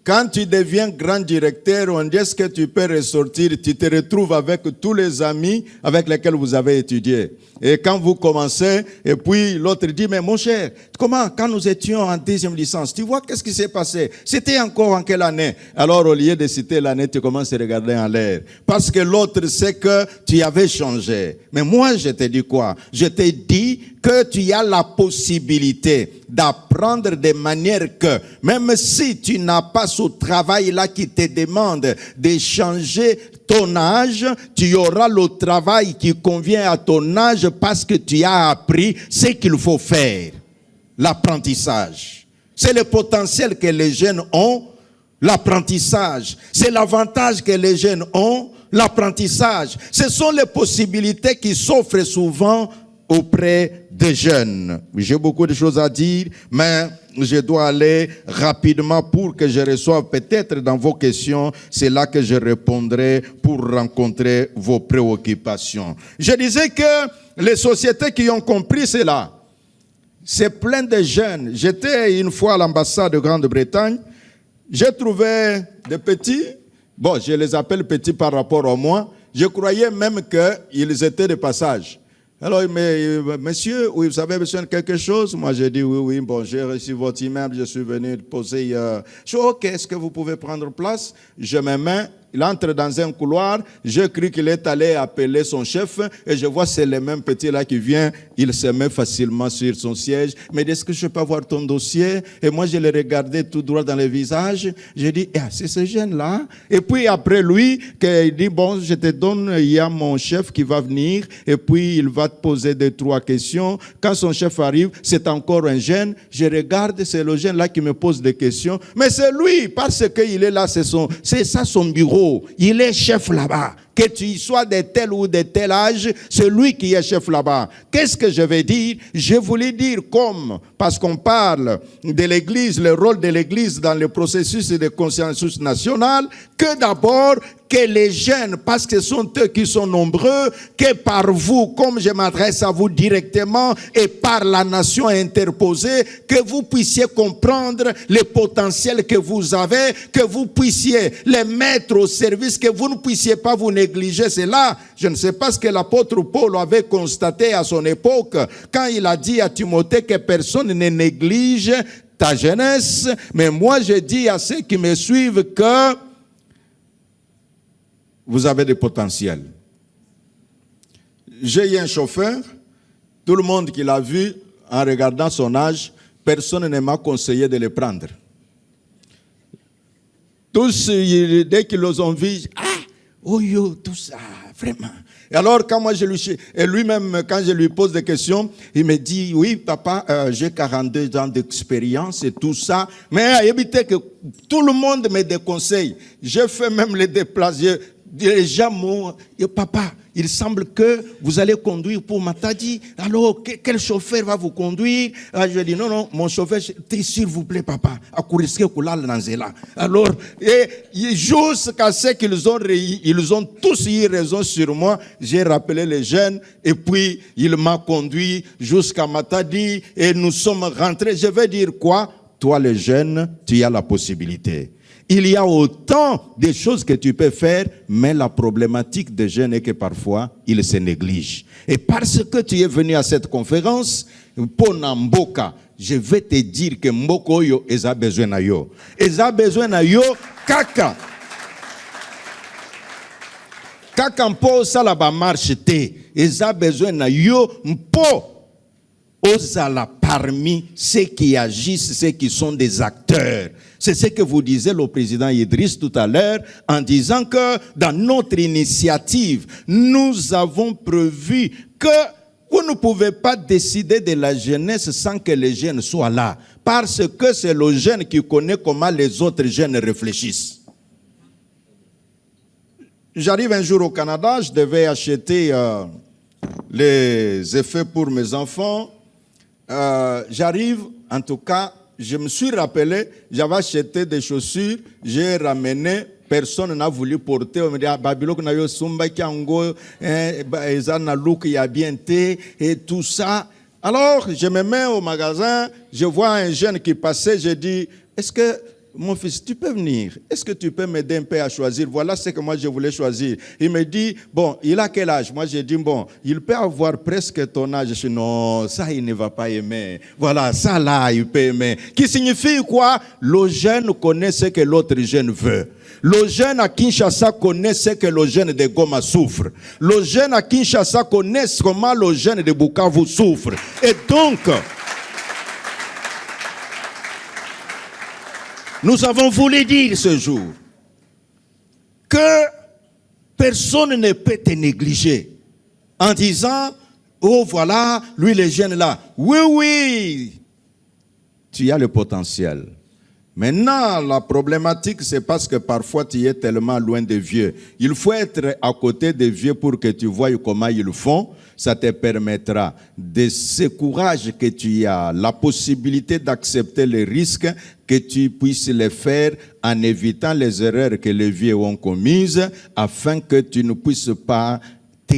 quand tu deviens grand directeur, on dit est-ce que tu peux ressortir, tu te retrouves avec tous les amis avec lesquels vous avez étudié. Et quand vous commencez, et puis l'autre dit, mais mon cher, comment, quand nous étions en 10e licence, tu vois qu'est-ce qui s'est passé? C'était encore en quelle année? Alors au lieu de citer l'année, tu commences à regarder en l'air. Parce que l'autre sait que tu avais changé. Mais moi, je t'ai dit quoi? Je t'ai dit que tu as la possibilité d'apprendre de manière que, même si tu n'as pas ce travail-là qui te demande de changer ton âge, tu auras le travail qui convient à ton âge parce que tu as appris ce qu'il faut faire. L'apprentissage. C'est le potentiel que les jeunes ont, l'apprentissage. C'est l'avantage que les jeunes ont, l'apprentissage. Ce sont les possibilités qui s'offrent souvent auprès des jeunes. J'ai beaucoup de choses à dire, mais je dois aller rapidement pour que je reçoive peut-être dans vos questions, c'est là que je répondrai pour rencontrer vos préoccupations. Je disais que les sociétés qui ont compris cela, c'est plein de jeunes. J'étais une fois à l'ambassade de Grande-Bretagne, j'ai trouvé des petits, bon, je les appelle petits par rapport à moi, je croyais même qu'ils étaient de passage. Alors, mais, monsieur, oui, vous avez besoin de quelque chose? Moi, j'ai dit oui, bon, j'ai reçu votre email, je suis venu poser. Je dis, ok, est-ce que vous pouvez prendre place? Je me mets, il entre dans un couloir, je cru qu'il est allé appeler son chef, et je vois c'est le même petit là qui vient, il se met facilement sur son siège. Mais est-ce que je peux avoir ton dossier? Et moi, je l'ai regardé tout droit dans le visage, j'ai dit, c'est ce jeune-là. Et puis après lui, il dit, bon, je te donne, il y a mon chef qui va venir, et puis il va te poser 2-3 questions. Quand son chef arrive, c'est encore un jeune. Je regarde, c'est le jeune là qui me pose des questions. Mais c'est lui, parce qu'il est là, c'est ça son bureau. Il est chef là-bas. que tu sois de tel ou de tel âge, c'est lui qui est chef là-bas. Qu'est-ce que je vais dire? Je voulais dire comme, parce qu'on parle de l'Église, le rôle de l'Église dans le processus de consensus national, que d'abord, que les jeunes, parce que ce sont eux qui sont nombreux, que par vous, comme je m'adresse à vous directement, et par la nation interposée, que vous puissiez comprendre le potentiel que vous avez, que vous puissiez les mettre au service, que vous ne puissiez pas vous négliger. C'est là, je ne sais pas ce que l'apôtre Paul avait constaté à son époque, quand il a dit à Timothée que personne ne néglige ta jeunesse, mais moi je dis à ceux qui me suivent que vous avez des potentiels. J'ai eu un chauffeur, tout le monde qui l'a vu, en regardant son âge, personne ne m'a conseillé de le prendre. Tous, dès qu'ils l'ont vu, oh yo, tout ça, vraiment. Et alors, quand moi je lui, et lui-même, quand je lui pose des questions, il me dit, oui, papa, j'ai 42 ans d'expérience et tout ça, mais évitez que tout le monde me déconseille. Je fais même les déplacements. Les gens m'ont dit, papa, il semble que vous allez conduire pour Matadi. Alors, quel chauffeur va vous conduire? Je dis, non, mon chauffeur, s'il vous plaît, papa, alors, jusqu'à ce qu'ils ont tous eu raison sur moi, j'ai rappelé les jeunes, et puis il m'a conduit jusqu'à Matadi, et nous sommes rentrés. Je vais dire quoi? Toi, les jeunes, tu as la possibilité. Il y a autant de choses que tu peux faire, mais la problématique des jeunes est que parfois, ils se négligent. Et parce que tu es venu à cette conférence, pour Mboka, je vais te dire que Mboko yo, ils ont besoin de yo. Ils ont besoin de yo, kaka. Kaka mpo salaba marche te. Ils ont besoin de yo, mpo. Ozala parmi ceux qui agissent, ceux qui sont des acteurs. C'est ce que vous disiez le président Idriss tout à l'heure en disant que dans notre initiative, nous avons prévu que vous ne pouvez pas décider de la jeunesse sans que les jeunes soient là. Parce que c'est le jeune qui connaît comment les autres jeunes réfléchissent. J'arrive un jour au Canada, je devais acheter les effets pour mes enfants. J'arrive, en tout cas, je me suis rappelé, j'avais acheté des chaussures, j'ai ramené, personne n'a voulu porter. On me dit, Babylone, na yo sumba kiango, ezana look ya bien té et tout ça. Alors, je me mets au magasin, je vois un jeune qui passait, je dis, est-ce que mon fils, tu peux venir? Est-ce que tu peux m'aider un peu à choisir? Voilà ce que moi je voulais choisir. Il me dit, bon, il a quel âge? Moi j'ai dit, bon, il peut avoir presque ton âge. Je dis, non, ça il ne va pas aimer. Voilà, ça là, il peut aimer. Qui signifie quoi? Le jeune connaît ce que l'autre jeune veut. Le jeune à Kinshasa connaît ce que le jeune de Goma souffre. Le jeune à Kinshasa connaît comment le jeune de Bukavu souffre. Et donc, nous avons voulu dire ce jour que personne ne peut te négliger en disant, oh voilà, lui les jeunes là. Oui, oui, tu as le potentiel. Maintenant, la problématique, c'est parce que parfois tu es tellement loin des vieux. Il faut être à côté des vieux pour que tu voies comment ils font. Ça te permettra de ce courage que tu as, la possibilité d'accepter les risques, que tu puisses les faire en évitant les erreurs que les vieux ont commises, afin que tu ne puisses pas te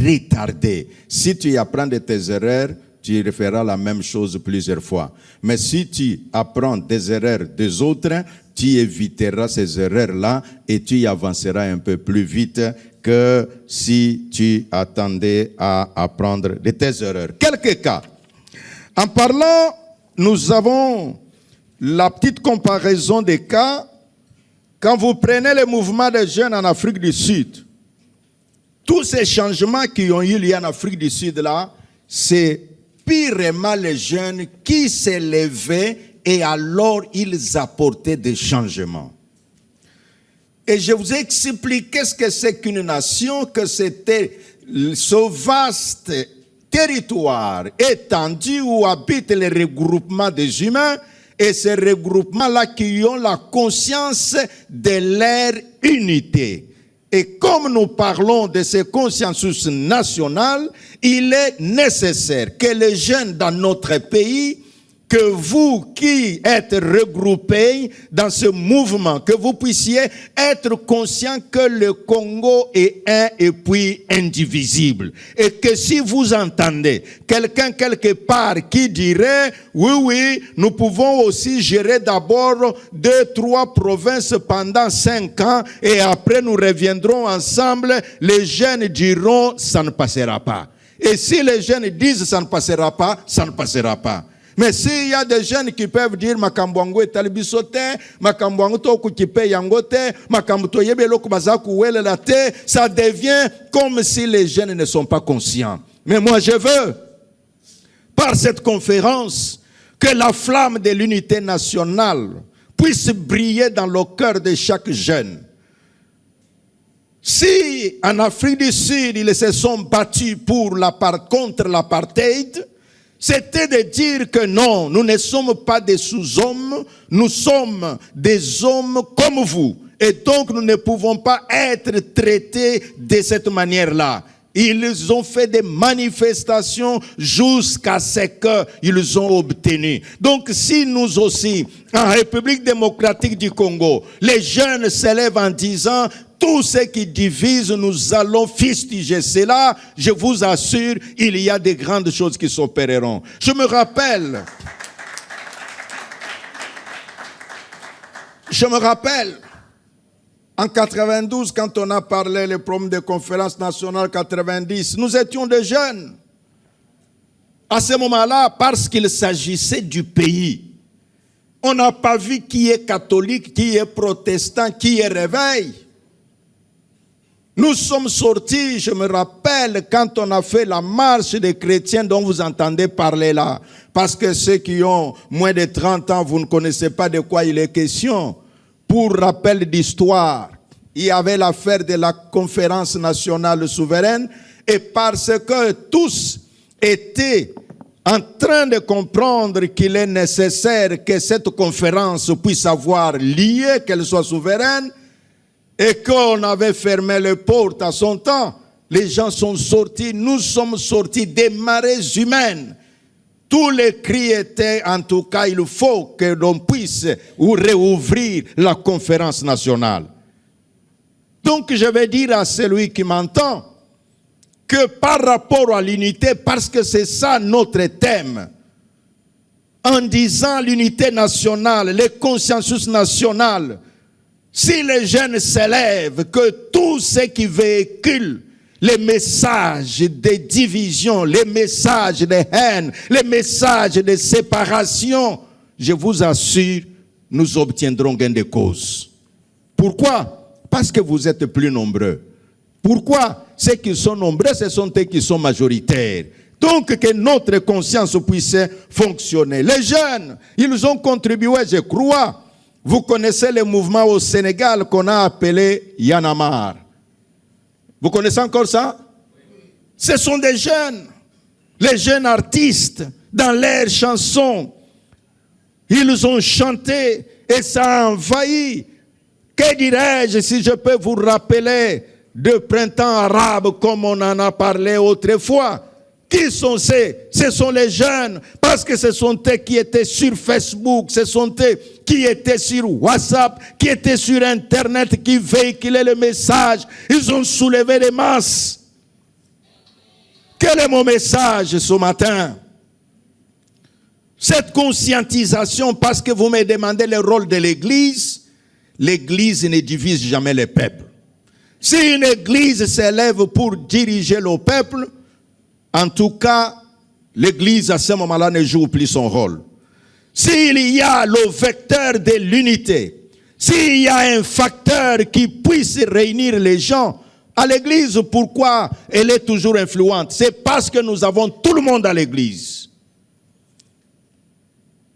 retarder. Si tu apprends de tes erreurs, tu feras la même chose plusieurs fois. Mais si tu apprends des erreurs des autres, tu éviteras ces erreurs-là et tu avanceras un peu plus vite que si tu attendais à apprendre de tes erreurs. Quelques cas. En parlant, nous avons la petite comparaison des cas. Quand vous prenez le mouvement des jeunes en Afrique du Sud, tous ces changements qui ont eu lieu en Afrique du Sud là, c'est purement les jeunes qui s'élevaient et alors ils apportaient des changements. Et je vous ai expliqué ce que c'est qu'une nation, que c'était ce vaste territoire étendu où habitent les regroupements des humains et ces regroupements-là qui ont la conscience de leur unité. Et comme nous parlons de ce consensus national, il est nécessaire que les jeunes dans notre pays, que vous qui êtes regroupés dans ce mouvement, que vous puissiez être conscients que le Congo est un et puis indivisible. Et que si vous entendez quelqu'un quelque part qui dirait « Oui, nous pouvons aussi gérer d'abord 2-3 provinces pendant 5 ans et après nous reviendrons ensemble », les jeunes diront « Ça ne passera pas ». Et si les jeunes disent « Ça ne passera pas », ça ne passera pas. Mais s'il y a des jeunes qui peuvent dire Makambwango est talibisote, Makambwango to kukipe yangote, Makambuto yebelo kubazaku wele la te, ça devient comme si les jeunes ne sont pas conscients. Mais moi je veux, par cette conférence, que la flamme de l'unité nationale puisse briller dans le cœur de chaque jeune. Si en Afrique du Sud, ils se sont battus contre l'apartheid, c'était de dire que non, nous ne sommes pas des sous-hommes, nous sommes des hommes comme vous. Et donc nous ne pouvons pas être traités de cette manière-là. Ils ont fait des manifestations jusqu'à ce qu'ils ont obtenu. Donc si nous aussi, en République démocratique du Congo, les jeunes s'élèvent en disant tout ce qui divise, nous allons fustiger cela, je vous assure, il y a de grandes choses qui s'opéreront. Je me rappelle, en 92, quand on a parlé des problèmes de conférence nationale 90, nous étions des jeunes. À ce moment-là, parce qu'il s'agissait du pays, on n'a pas vu qui est catholique, qui est protestant, qui est réveil. Nous sommes sortis, je me rappelle, quand on a fait la marche des chrétiens dont vous entendez parler là. Parce que ceux qui ont moins de 30 ans, vous ne connaissez pas de quoi il est question. Pour rappel d'histoire, il y avait l'affaire de la conférence nationale souveraine et parce que tous étaient en train de comprendre qu'il est nécessaire que cette conférence puisse avoir lieu, qu'elle soit souveraine, et qu'on avait fermé les portes à son temps, les gens sont sortis, nous sommes sortis des marées humaines. Tous les cris étaient, en tout cas, il faut que l'on puisse réouvrir la conférence nationale. Donc je vais dire à celui qui m'entend que par rapport à l'unité, parce que c'est ça notre thème, en disant l'unité nationale, le consensus national, si les jeunes s'élèvent, que tous ceux qui véhiculent les messages de division, les messages de haine, les messages de séparation, je vous assure, nous obtiendrons gain de cause. Pourquoi? Parce que vous êtes plus nombreux. Pourquoi? Ceux qui sont nombreux, ce sont eux qui sont majoritaires. Donc que notre conscience puisse fonctionner. Les jeunes, ils ont contribué, je crois. Vous connaissez le mouvement au Sénégal qu'on a appelé Yanamar. Vous connaissez encore ça? Ce sont des jeunes, les jeunes artistes, dans leurs chansons. Ils ont chanté et ça a envahi. Que dirais-je si je peux vous rappeler de printemps arabe comme on en a parlé autrefois? Qui sont ces? Ce sont les jeunes, parce que ce sont eux qui étaient sur Facebook, ce sont eux qui étaient sur WhatsApp, qui étaient sur Internet, qui véhiculaient le message. Ils ont soulevé les masses. Quel est mon message ce matin? Cette conscientisation, parce que vous me demandez le rôle de l'Église, l'Église ne divise jamais le peuple. Si une Église s'élève pour diriger le peuple, en tout cas, l'Église à ce moment-là ne joue plus son rôle. S'il y a le vecteur de l'unité, s'il y a un facteur qui puisse réunir les gens, à l'Église, pourquoi elle est toujours influente? C'est parce que nous avons tout le monde à l'Église.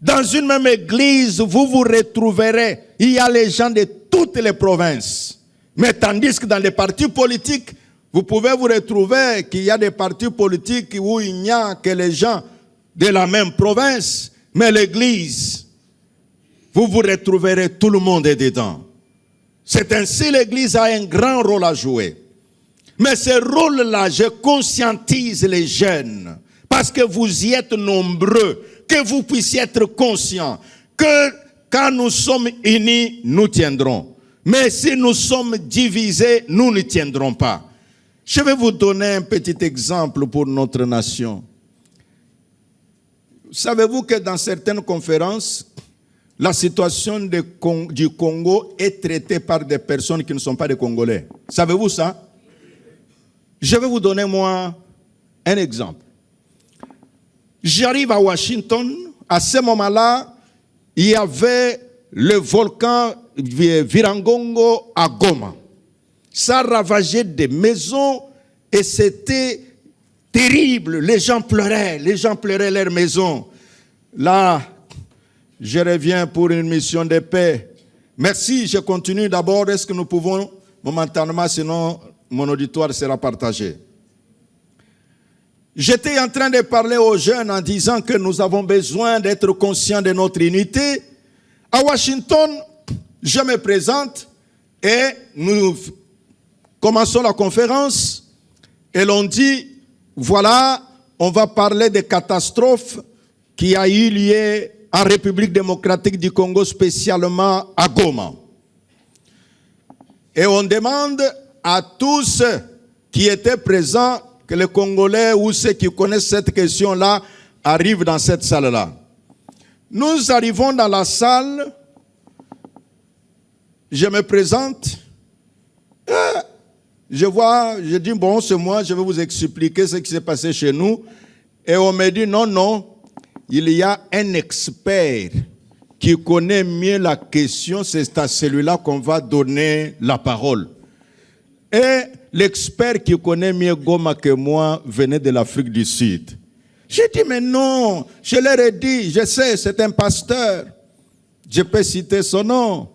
Dans une même Église, vous vous retrouverez, il y a les gens de toutes les provinces. Mais tandis que dans les partis politiques, vous pouvez vous retrouver qu'il y a des partis politiques où il n'y a que les gens de la même province, mais l'Église, vous vous retrouverez tout le monde est dedans. C'est ainsi l'Église a un grand rôle à jouer. Mais ce rôle-là, je conscientise les jeunes, parce que vous y êtes nombreux, que vous puissiez être conscients que quand nous sommes unis, nous tiendrons. Mais si nous sommes divisés, nous ne tiendrons pas. Je vais vous donner un petit exemple pour notre nation. Savez-vous que dans certaines conférences, la situation du Congo est traitée par des personnes qui ne sont pas des Congolais? Savez-vous ça? Je vais vous donner, moi, un exemple. J'arrive à Washington. À ce moment-là, il y avait le volcan Virangongo à Goma. Ça ravageait des maisons et c'était terrible. Les gens pleuraient leurs maisons. Là, je reviens pour une mission de paix. Merci, je continue d'abord. Est-ce que nous pouvons momentanément, sinon mon auditoire sera partagé. J'étais en train de parler aux jeunes en disant que nous avons besoin d'être conscients de notre unité. À Washington, je me présente et nous commençons la conférence et l'on dit, voilà, on va parler des catastrophes qui a eu lieu en République démocratique du Congo, spécialement à Goma. Et on demande à tous qui étaient présents que les Congolais ou ceux qui connaissent cette question-là arrivent dans cette salle-là. Nous arrivons dans la salle, je me présente, je dis, bon, c'est moi, je vais vous expliquer ce qui s'est passé chez nous. Et on me dit, non, il y a un expert qui connaît mieux la question, c'est à celui-là qu'on va donner la parole. Et l'expert qui connaît mieux Goma que moi venait de l'Afrique du Sud. J'ai dit, mais non, je leur ai dit, je sais, c'est un pasteur. Je peux citer son nom.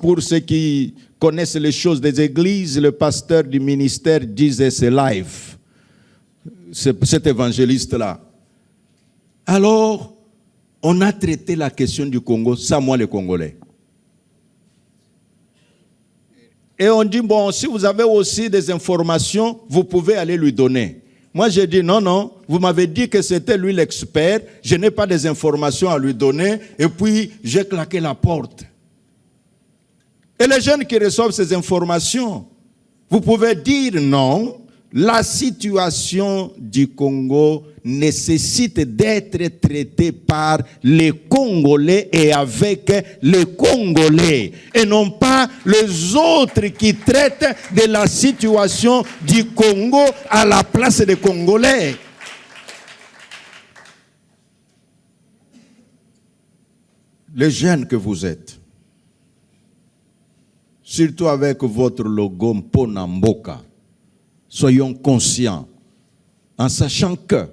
Pour ceux qui connaissent les choses des églises, le pasteur du ministère disait c'est live. Cet évangéliste-là. Alors, on a traité la question du Congo, sans moi les Congolais. Et on dit, bon, si vous avez aussi des informations, vous pouvez aller lui donner. Moi, j'ai dit, non, vous m'avez dit que c'était lui l'expert, je n'ai pas des informations à lui donner, et puis j'ai claqué la porte. Et les jeunes qui reçoivent ces informations, vous pouvez dire non, la situation du Congo nécessite d'être traitée par les Congolais et avec les Congolais, et non pas les autres qui traitent de la situation du Congo à la place des Congolais. Les jeunes que vous êtes, surtout avec votre logo Mpona Mboka, soyons conscients, en sachant que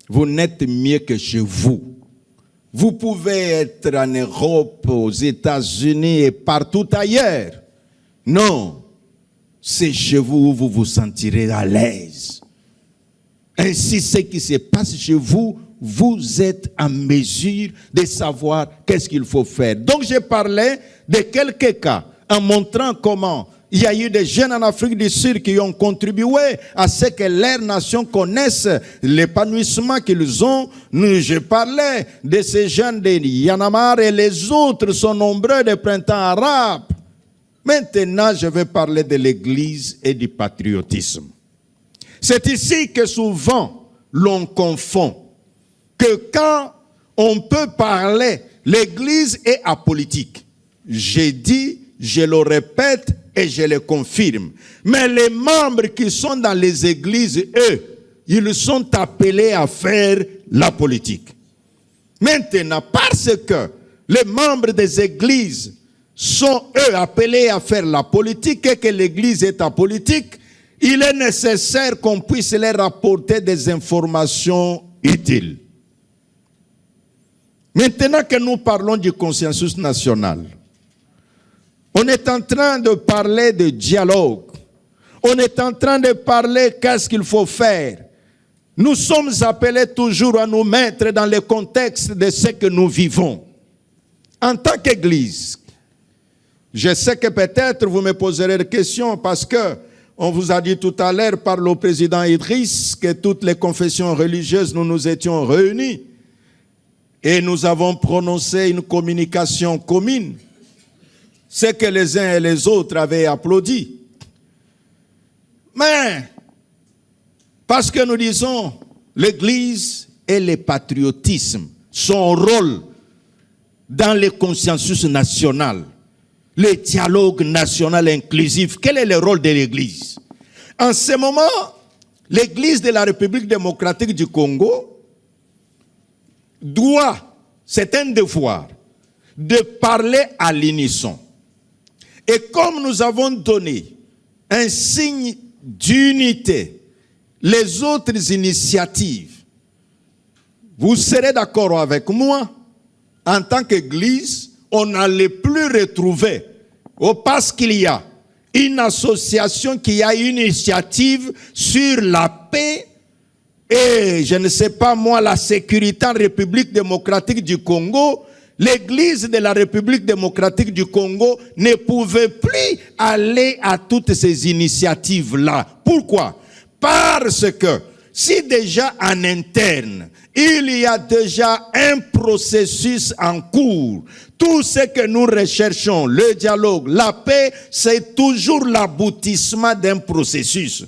vous n'êtes mieux que chez vous. Vous pouvez être en Europe, aux États-Unis et partout ailleurs. Non, c'est chez vous où vous vous sentirez à l'aise. Ainsi, ce qui se passe chez vous, vous êtes en mesure de savoir qu'est-ce qu'il faut faire. Donc, je parlais de quelques cas en montrant comment il y a eu des jeunes en Afrique du Sud qui ont contribué à ce que leur nation connaisse l'épanouissement qu'ils ont. Je parlais de ces jeunes de Yanamar et les autres sont nombreux des printemps arabes. Maintenant, je vais parler de l'Église et du patriotisme. C'est ici que souvent l'on confond que quand on peut parler, l'Église est apolitique. J'ai dit, je le répète et je le confirme. Mais les membres qui sont dans les églises, eux, ils sont appelés à faire la politique. Maintenant, parce que les membres des églises sont, eux, appelés à faire la politique et que l'église est apolitique, il est nécessaire qu'on puisse leur apporter des informations utiles. Maintenant que nous parlons du consensus national, on est en train de parler de dialogue. On est en train de parler qu'est-ce qu'il faut faire. Nous sommes appelés toujours à nous mettre dans le contexte de ce que nous vivons. En tant qu'Église, Je sais que peut-être vous me poserez des questions parce que on vous a dit tout à l'heure par le président Idriss que toutes les confessions religieuses, nous nous étions réunis et nous avons prononcé une communication commune. Ce que les uns et les autres avaient applaudi. Mais, parce que nous disons, l'Église et le patriotisme, son rôle dans le consensus national, le dialogue national inclusif, quel est le rôle de l'Église? En ce moment, l'Église de la République démocratique du Congo doit, c'est un devoir, de parler à l'unisson. Et comme nous avons donné un signe d'unité, les autres initiatives, vous serez d'accord avec moi, en tant qu'Église, on n'allait plus retrouver, parce qu'il y a une association qui a une initiative sur la paix et, je ne sais pas moi, la sécurité en République démocratique du Congo. L'Église de la République démocratique du Congo ne pouvait plus aller à toutes ces initiatives-là. Pourquoi? Parce que si déjà en interne, il y a déjà un processus en cours, tout ce que nous recherchons, le dialogue, la paix, c'est toujours l'aboutissement d'un processus.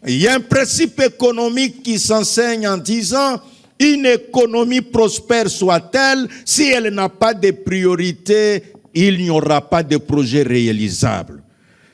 Il y a un principe économique qui s'enseigne en disant: une économie prospère soit-elle, si elle n'a pas de priorité, il n'y aura pas de projet réalisable.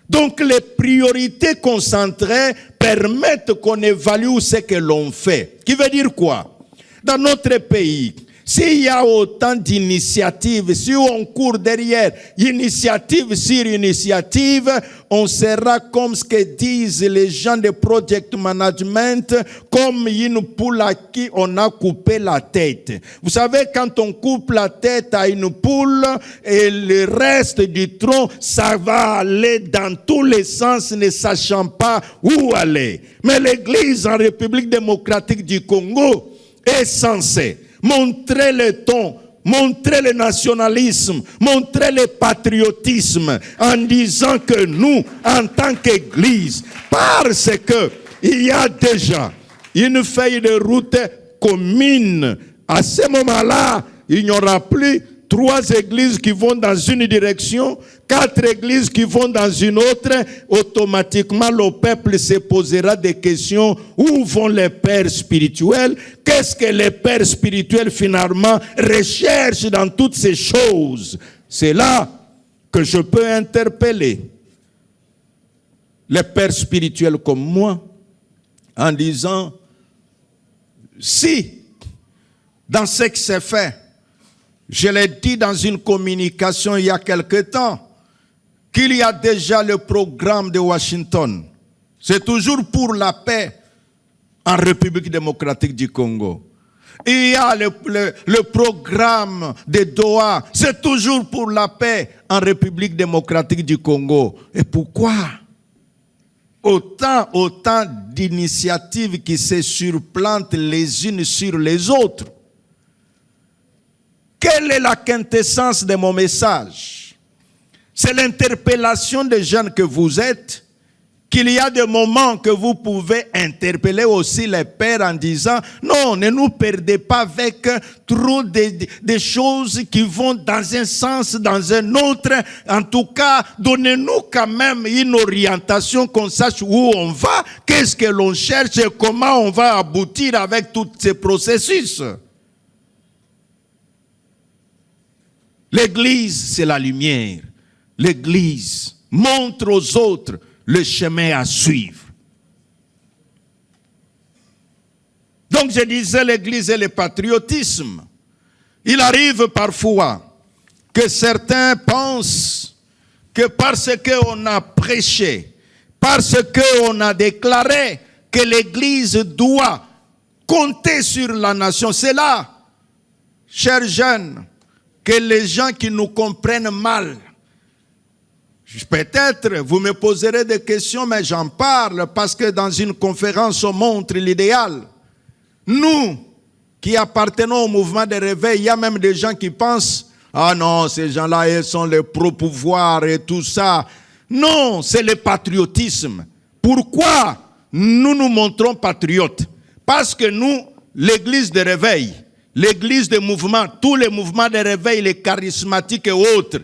Donc les priorités concentrées permettent qu'on évalue ce que l'on fait. Qui veut dire quoi? Dans notre pays, s'il y a autant d'initiatives, si on court derrière initiative sur initiative, on sera comme ce que disent les gens de project management, comme une poule à qui on a coupé la tête. Vous savez, quand on coupe la tête à une poule, et le reste du tronc, ça va aller dans tous les sens, ne sachant pas où aller. Mais l'Église en République démocratique du Congo est censée montrer le ton, montrer le nationalisme, montrer le patriotisme en disant que nous, en tant qu'Église, parce qu'il y a déjà une feuille de route commune, à ce moment-là, il n'y aura plus 3 églises qui vont dans une direction, 4 églises qui vont dans une autre. Automatiquement, le peuple se posera des questions. Où vont les pères spirituels? Qu'est-ce que les pères spirituels, finalement, recherchent dans toutes ces choses? C'est là que je peux interpeller les pères spirituels comme moi en disant: si, dans ce qui s'est fait, je l'ai dit dans une communication il y a quelque temps, qu'il y a déjà le programme de Washington. C'est toujours pour la paix en République démocratique du Congo. Il y a le programme de Doha. C'est toujours pour la paix en République démocratique du Congo. Et pourquoi autant d'initiatives qui se surplantent les unes sur les autres? Quelle est la quintessence de mon message? C'est l'interpellation des jeunes que vous êtes, qu'il y a des moments que vous pouvez interpeller aussi les pères en disant: non, ne nous perdez pas avec trop de choses qui vont dans un sens, dans un autre. En tout cas, donnez-nous quand même une orientation, qu'on sache où on va, qu'est-ce que l'on cherche et comment on va aboutir avec tous ces processus. L'Église, c'est la lumière. L'Église montre aux autres le chemin à suivre. Donc je disais, l'Église et le patriotisme. Il arrive parfois que certains pensent que parce qu'on a prêché, parce qu'on a déclaré que l'Église doit compter sur la nation, c'est là, chers jeunes, que les gens qui nous comprennent mal, peut-être vous me poserez des questions, mais j'en parle parce que dans une conférence on montre l'idéal. Nous qui appartenons au mouvement de réveil, il y a même des gens qui pensent: Ah non, ces gens-là, ils sont les pro-pouvoir et tout ça. Non, c'est le patriotisme. Pourquoi nous nous montrons patriotes? Parce que nous, l'église de réveil, l'église de mouvement, tous les mouvements de réveil, les charismatiques et autres,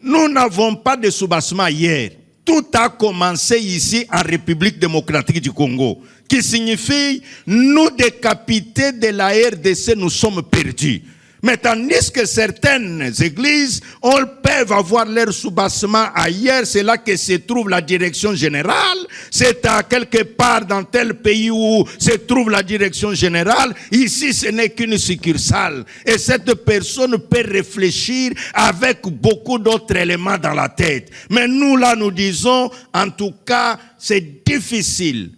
nous n'avons pas de soubassement hier. Tout a commencé ici en République démocratique du Congo, qui signifie nous décapités de la RDC, nous sommes perdus. Mais tandis que certaines églises peuvent avoir leur soubassement ailleurs, c'est là que se trouve la direction générale, c'est à quelque part dans tel pays où se trouve la direction générale, ici ce n'est qu'une succursale. Et cette personne peut réfléchir avec beaucoup d'autres éléments dans la tête. Mais nous là nous disons, en tout cas, c'est difficile.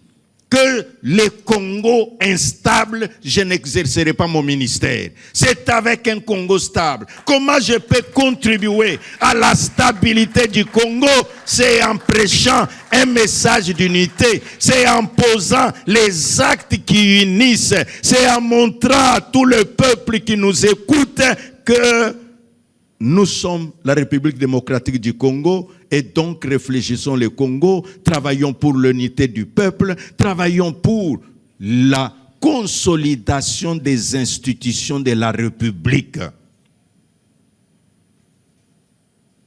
Que le Congo instable, je n'exercerai pas mon ministère. C'est avec un Congo stable. Comment je peux contribuer à la stabilité du Congo? C'est en prêchant un message d'unité. C'est en posant les actes qui unissent. C'est en montrant à tout le peuple qui nous écoute que nous sommes la République démocratique du Congo et donc réfléchissons le Congo, travaillons pour l'unité du peuple, travaillons pour la consolidation des institutions de la République.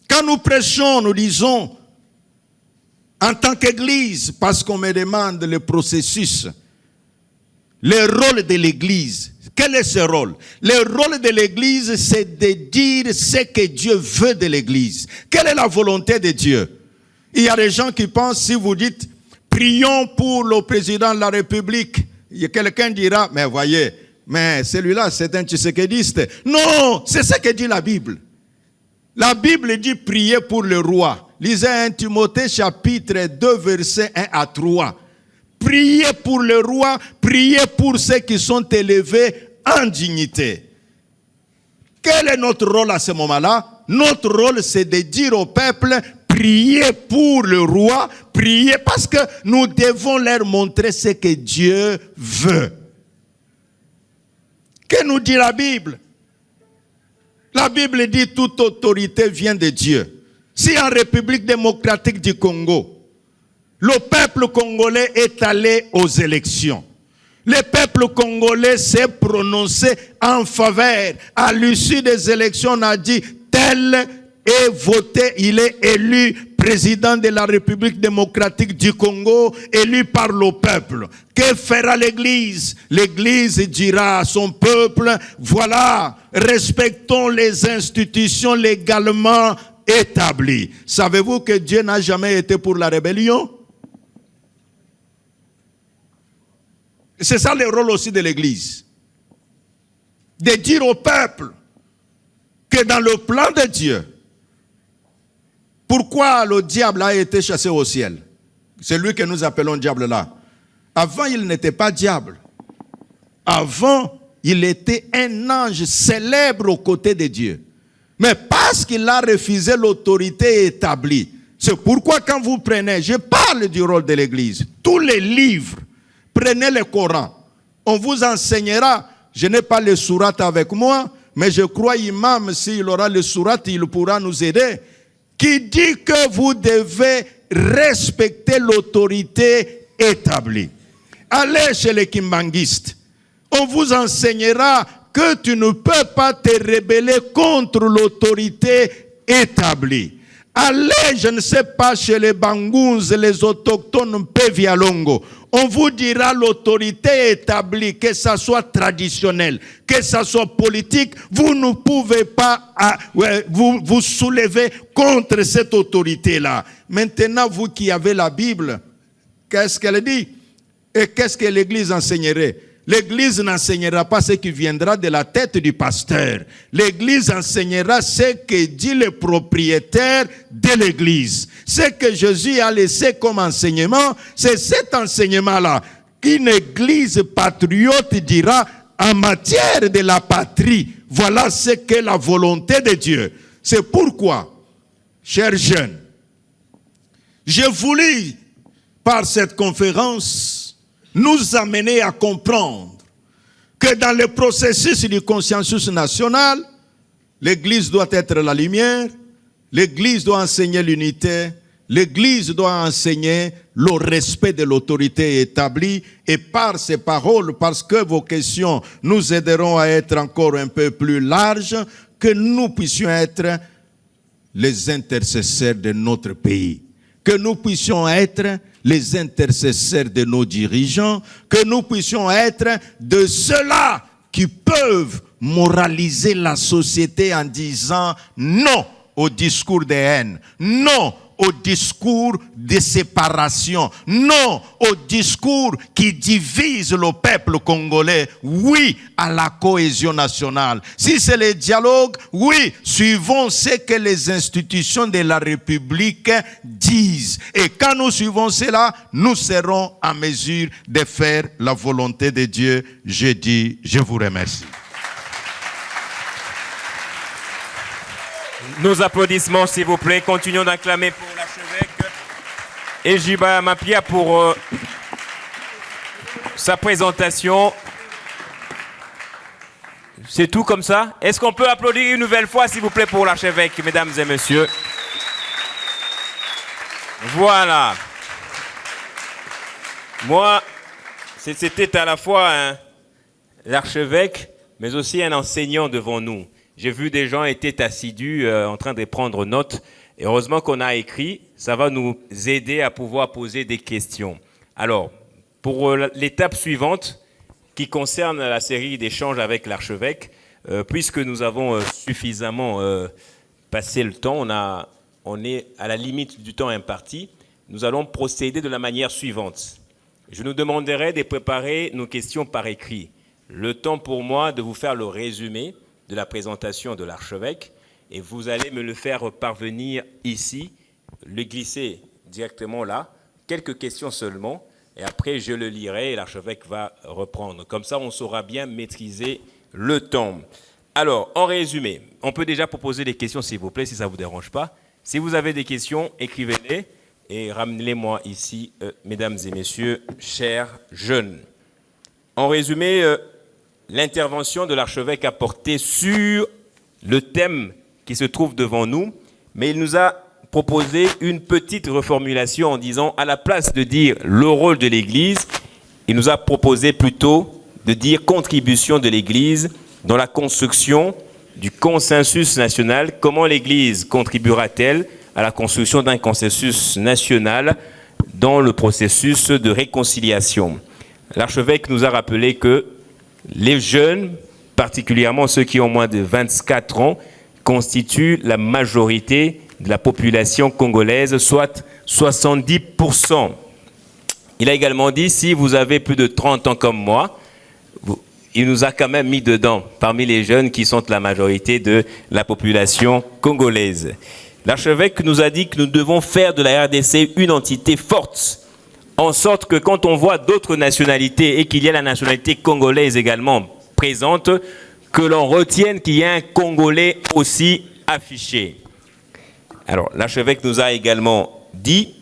Quand nous prêchons, nous disons, en tant qu'Église, parce qu'on me demande le processus, le rôle de l'Église. Quel est ce rôle? Le rôle de l'Église, c'est de dire ce que Dieu veut de l'Église. Quelle est la volonté de Dieu? Il y a des gens qui pensent, si vous dites, prions pour le président de la République, quelqu'un dira, mais voyez, mais celui-là, c'est un tshisekidiste. Non, c'est ce que dit la Bible. La Bible dit prier pour le roi. Lisez 1 Timothée chapitre 2, versets 1 à 3. Priez pour le roi, priez pour ceux qui sont élevés en dignité. Quel est notre rôle à ce moment-là? Notre rôle, c'est de dire au peuple, priez pour le roi, priez parce que nous devons leur montrer ce que Dieu veut. Que nous dit la Bible? La Bible dit toute autorité vient de Dieu. Si en République démocratique du Congo, le peuple congolais est allé aux élections, le peuple congolais s'est prononcé en faveur. À l'issue des élections, on a dit tel est voté, il est élu président de la République démocratique du Congo, élu par le peuple. Que fera l'Église? L'Église dira à son peuple, voilà, respectons les institutions légalement établies. Savez-vous que Dieu n'a jamais été pour la rébellion? C'est ça le rôle aussi de l'Église. De dire au peuple que dans le plan de Dieu, pourquoi le diable a été chassé au ciel? C'est lui que nous appelons diable là. Avant, il n'était pas diable. Avant, il était un ange célèbre aux côtés de Dieu. Mais parce qu'il a refusé l'autorité établie, c'est pourquoi quand vous prenez, je parle du rôle de l'Église, tous les livres, prenez le Coran, on vous enseignera, je n'ai pas le surat avec moi, mais je crois imam, s'il aura le surat, il pourra nous aider, qui dit que vous devez respecter l'autorité établie. Allez chez les kimbanguistes, on vous enseignera que tu ne peux pas te rebeller contre l'autorité établie. Allez, je ne sais pas, chez les Bangounz, les autochtones Pévialongo. On vous dira l'autorité établie, que ça soit traditionnel, que ça soit politique, vous ne pouvez pas vous soulever contre cette autorité-là. Maintenant, vous qui avez la Bible, qu'est-ce qu'elle dit? Et qu'est-ce que l'Église enseignerait? L'Église n'enseignera pas ce qui viendra de la tête du pasteur. L'Église enseignera ce que dit le propriétaire de l'Église. Ce que Jésus a laissé comme enseignement, c'est cet enseignement-là qu'une Église patriote dira en matière de la patrie. Voilà ce qu'est la volonté de Dieu. C'est pourquoi, chers jeunes, j'ai voulu, par cette conférence, nous amener à comprendre que dans le processus du consensus national, L'Église doit être la lumière. L'Église doit enseigner l'unité. L'Église doit enseigner le respect de l'autorité établie. Et par ces paroles, parce que vos questions nous aideront à être encore un peu plus larges, que nous puissions être les intercesseurs de notre pays. Que nous puissions être les intercesseurs de nos dirigeants. Que nous puissions être de ceux-là qui peuvent moraliser la société en disant non au discours de haine, non au discours de séparation, non au discours qui divise le peuple congolais, oui à la cohésion nationale. Si c'est le dialogue, oui, suivons ce que les institutions de la République disent. Et quand nous suivons cela, nous serons en mesure de faire la volonté de Dieu. Je dis, je vous remercie. Nos applaudissements, s'il vous plaît. Continuons d'acclamer pour l'archevêque Ejiba Mapia pour sa présentation. C'est tout comme ça? Est-ce qu'on peut applaudir une nouvelle fois, s'il vous plaît, pour l'archevêque, mesdames et messieurs? Voilà. Moi, c'était à la fois l'archevêque, mais aussi un enseignant devant nous. J'ai vu des gens étaient assidus en train de prendre note. Et heureusement qu'on a écrit, ça va nous aider à pouvoir poser des questions. Alors, pour l'étape suivante, qui concerne la série d'échanges avec l'archevêque, puisque nous avons suffisamment passé le temps, on est à la limite du temps imparti, nous allons procéder de la manière suivante. Je nous demanderai de préparer nos questions par écrit. Le temps pour moi de vous faire le résumé de la présentation de l'archevêque, et vous allez me le faire parvenir ici, le glisser directement là, quelques questions seulement, et après je le lirai et l'archevêque va reprendre. Comme ça, on saura bien maîtriser le temps. Alors, en résumé, on peut déjà proposer des questions, s'il vous plaît, si ça ne vous dérange pas. Si vous avez des questions, écrivez-les et ramenez-les-moi ici, mesdames et messieurs, chers jeunes. En résumé, l'intervention de l'archevêque a porté sur le thème qui se trouve devant nous, mais il nous a proposé une petite reformulation en disant, à la place de dire le rôle de l'Église, il nous a proposé plutôt de dire contribution de l'Église dans la construction du consensus national. Comment l'Église contribuera-t-elle à la construction d'un consensus national dans le processus de réconciliation? L'archevêque nous a rappelé que les jeunes, particulièrement ceux qui ont moins de 24 ans, constituent la majorité de la population congolaise, soit 70%. Il a également dit, si vous avez plus de 30 ans comme moi, il nous a quand même mis dedans, parmi les jeunes qui sont la majorité de la population congolaise. L'archevêque nous a dit que nous devons faire de la RDC une entité forte, en sorte que quand on voit d'autres nationalités et qu'il y a la nationalité congolaise également présente, que l'on retienne qu'il y a un Congolais aussi affiché. Alors, l'archevêque nous a également dit,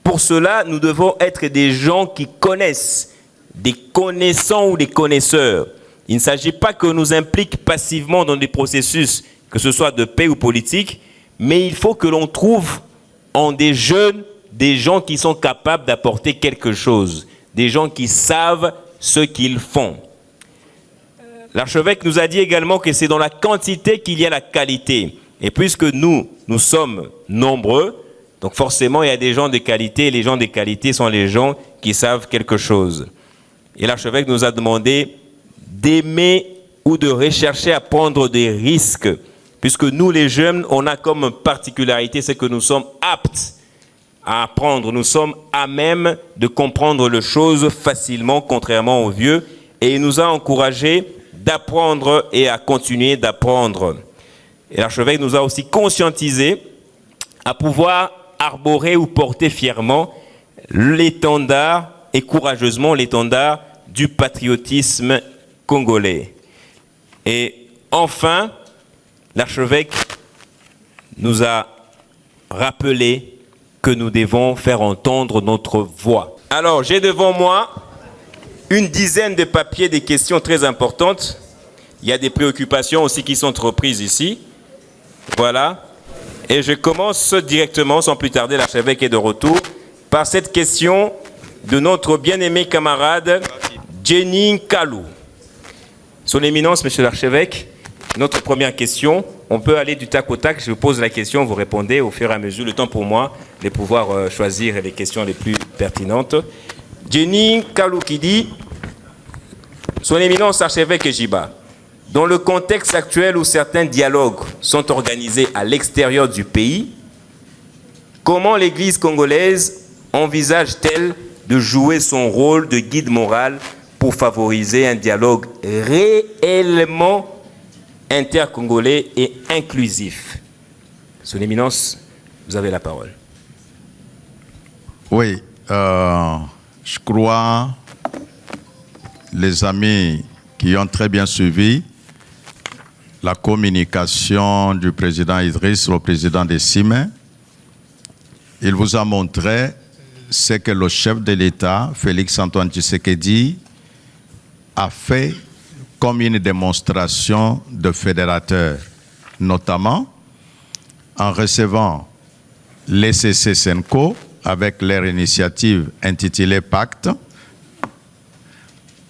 pour cela, nous devons être des gens qui connaissent, des connaissants ou des connaisseurs. Il ne s'agit pas que nous implique passivement dans des processus, que ce soit de paix ou politique, mais il faut que l'on trouve en des jeunes, des gens qui sont capables d'apporter quelque chose, des gens qui savent ce qu'ils font. L'archevêque nous a dit également que c'est dans la quantité qu'il y a la qualité. Et puisque nous sommes nombreux, donc forcément il y a des gens de qualité, et les gens de qualité sont les gens qui savent quelque chose. Et l'archevêque nous a demandé d'aimer ou de rechercher à prendre des risques, puisque nous les jeunes, on a comme particularité, c'est que nous sommes aptes à apprendre, nous sommes à même de comprendre les choses facilement, contrairement aux vieux, et il nous a encouragés d'apprendre et à continuer d'apprendre. Et l'archevêque nous a aussi conscientisés à pouvoir arborer ou porter fièrement l'étendard et courageusement l'étendard du patriotisme congolais. Et enfin, l'archevêque nous a rappelé que nous devons faire entendre notre voix. Alors, j'ai devant moi une dizaine de papiers, des questions très importantes. Il y a des préoccupations aussi qui sont reprises ici. Voilà. Et je commence directement, sans plus tarder, l'archevêque est de retour, par cette question de notre bien-aimé camarade Jenny Kalou. Son éminence, monsieur l'archevêque, notre première question, on peut aller du tac au tac, je vous pose la question, vous répondez au fur et à mesure, le temps pour moi de pouvoir choisir les questions les plus pertinentes. Jenny Kalou qui dit, son éminence archevêque Jiba, dans le contexte actuel où certains dialogues sont organisés à l'extérieur du pays, comment l'Église congolaise envisage-t-elle de jouer son rôle de guide moral pour favoriser un dialogue réellement intercongolais et inclusif? Son éminence, vous avez la parole. Oui, je crois, les amis qui ont très bien suivi la communication du président Idriss, le président des CIME, il vous a montré ce que le chef de l'État, Félix-Antoine Tshisekedi, a fait comme une démonstration de fédérateur, notamment en recevant l'ECC Senko avec leur initiative intitulée Pacte,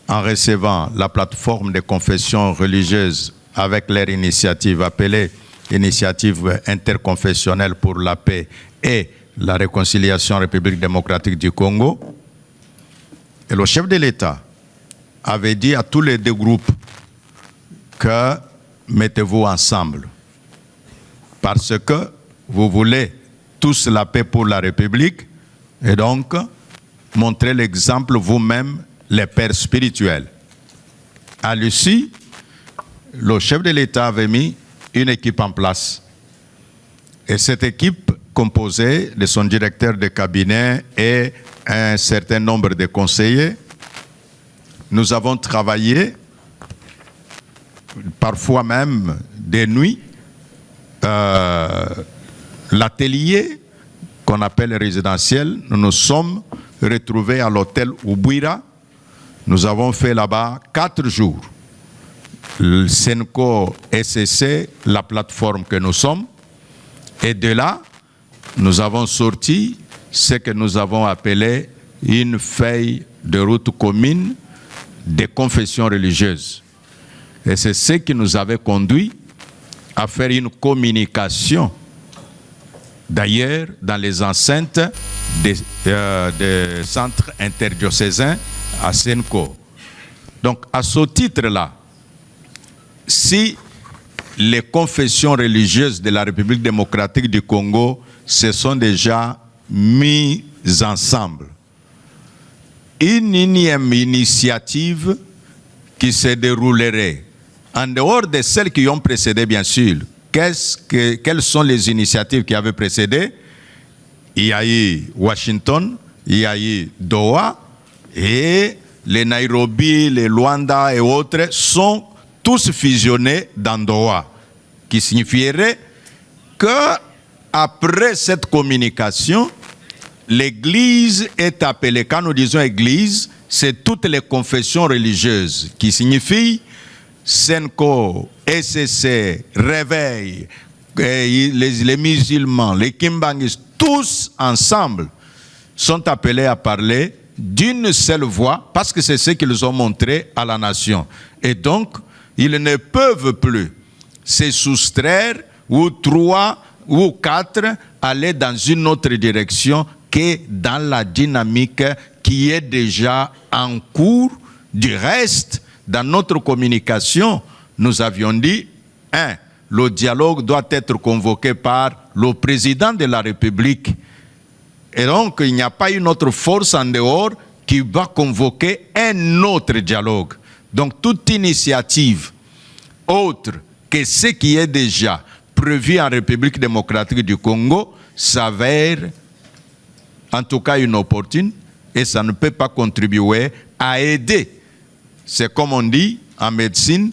en recevant la plateforme des confessions religieuses avec leur initiative appelée Initiative interconfessionnelle pour la paix et la réconciliation en République démocratique du Congo. Et le chef de l'État avait dit à tous les deux groupes que mettez-vous ensemble parce que vous voulez tous la paix pour la République et donc montrez l'exemple vous-même, les pères spirituels. À Lucie, le chef de l'État avait mis une équipe en place. Et cette équipe composée de son directeur de cabinet et un certain nombre de conseillers, nous avons travaillé, parfois même des nuits, l'atelier qu'on appelle résidentiel. Nous nous sommes retrouvés à l'hôtel Ubwira. Nous avons fait là-bas 4 jours. Le Senko SCC, la plateforme que nous sommes. Et de là, nous avons sorti ce que nous avons appelé une feuille de route commune des confessions religieuses. Et c'est ce qui nous avait conduit à faire une communication, d'ailleurs, dans les enceintes des centres interdiocésains à Senko. Donc, à ce titre-là, si les confessions religieuses de la République démocratique du Congo se sont déjà mises ensemble, une énième initiative qui se déroulerait en dehors de celles qui ont précédé, bien sûr. Quelles sont les initiatives qui avaient précédé? Il y a eu Washington, il y a eu Doha, et les Nairobi, les Luanda et autres sont tous fusionnés dans Doha, qui signifierait que après cette communication, l'Église est appelée, quand nous disons Église, c'est toutes les confessions religieuses, qui signifient Senko, SCC, Réveil, les musulmans, les kimbanguistes, tous ensemble sont appelés à parler d'une seule voix, parce que c'est ce qu'ils ont montré à la nation. Et donc, ils ne peuvent plus se soustraire, ou 3 ou 4, aller dans une autre direction que dans la dynamique qui est déjà en cours. Du reste, dans notre communication, nous avions dit, 1, le dialogue doit être convoqué par le président de la République. Et donc, il n'y a pas une autre force en dehors qui va convoquer un autre dialogue. Donc, toute initiative autre que ce qui est déjà prévu en République démocratique du Congo s'avère en tout cas inopportune et ça ne peut pas contribuer à aider. C'est comme on dit en médecine,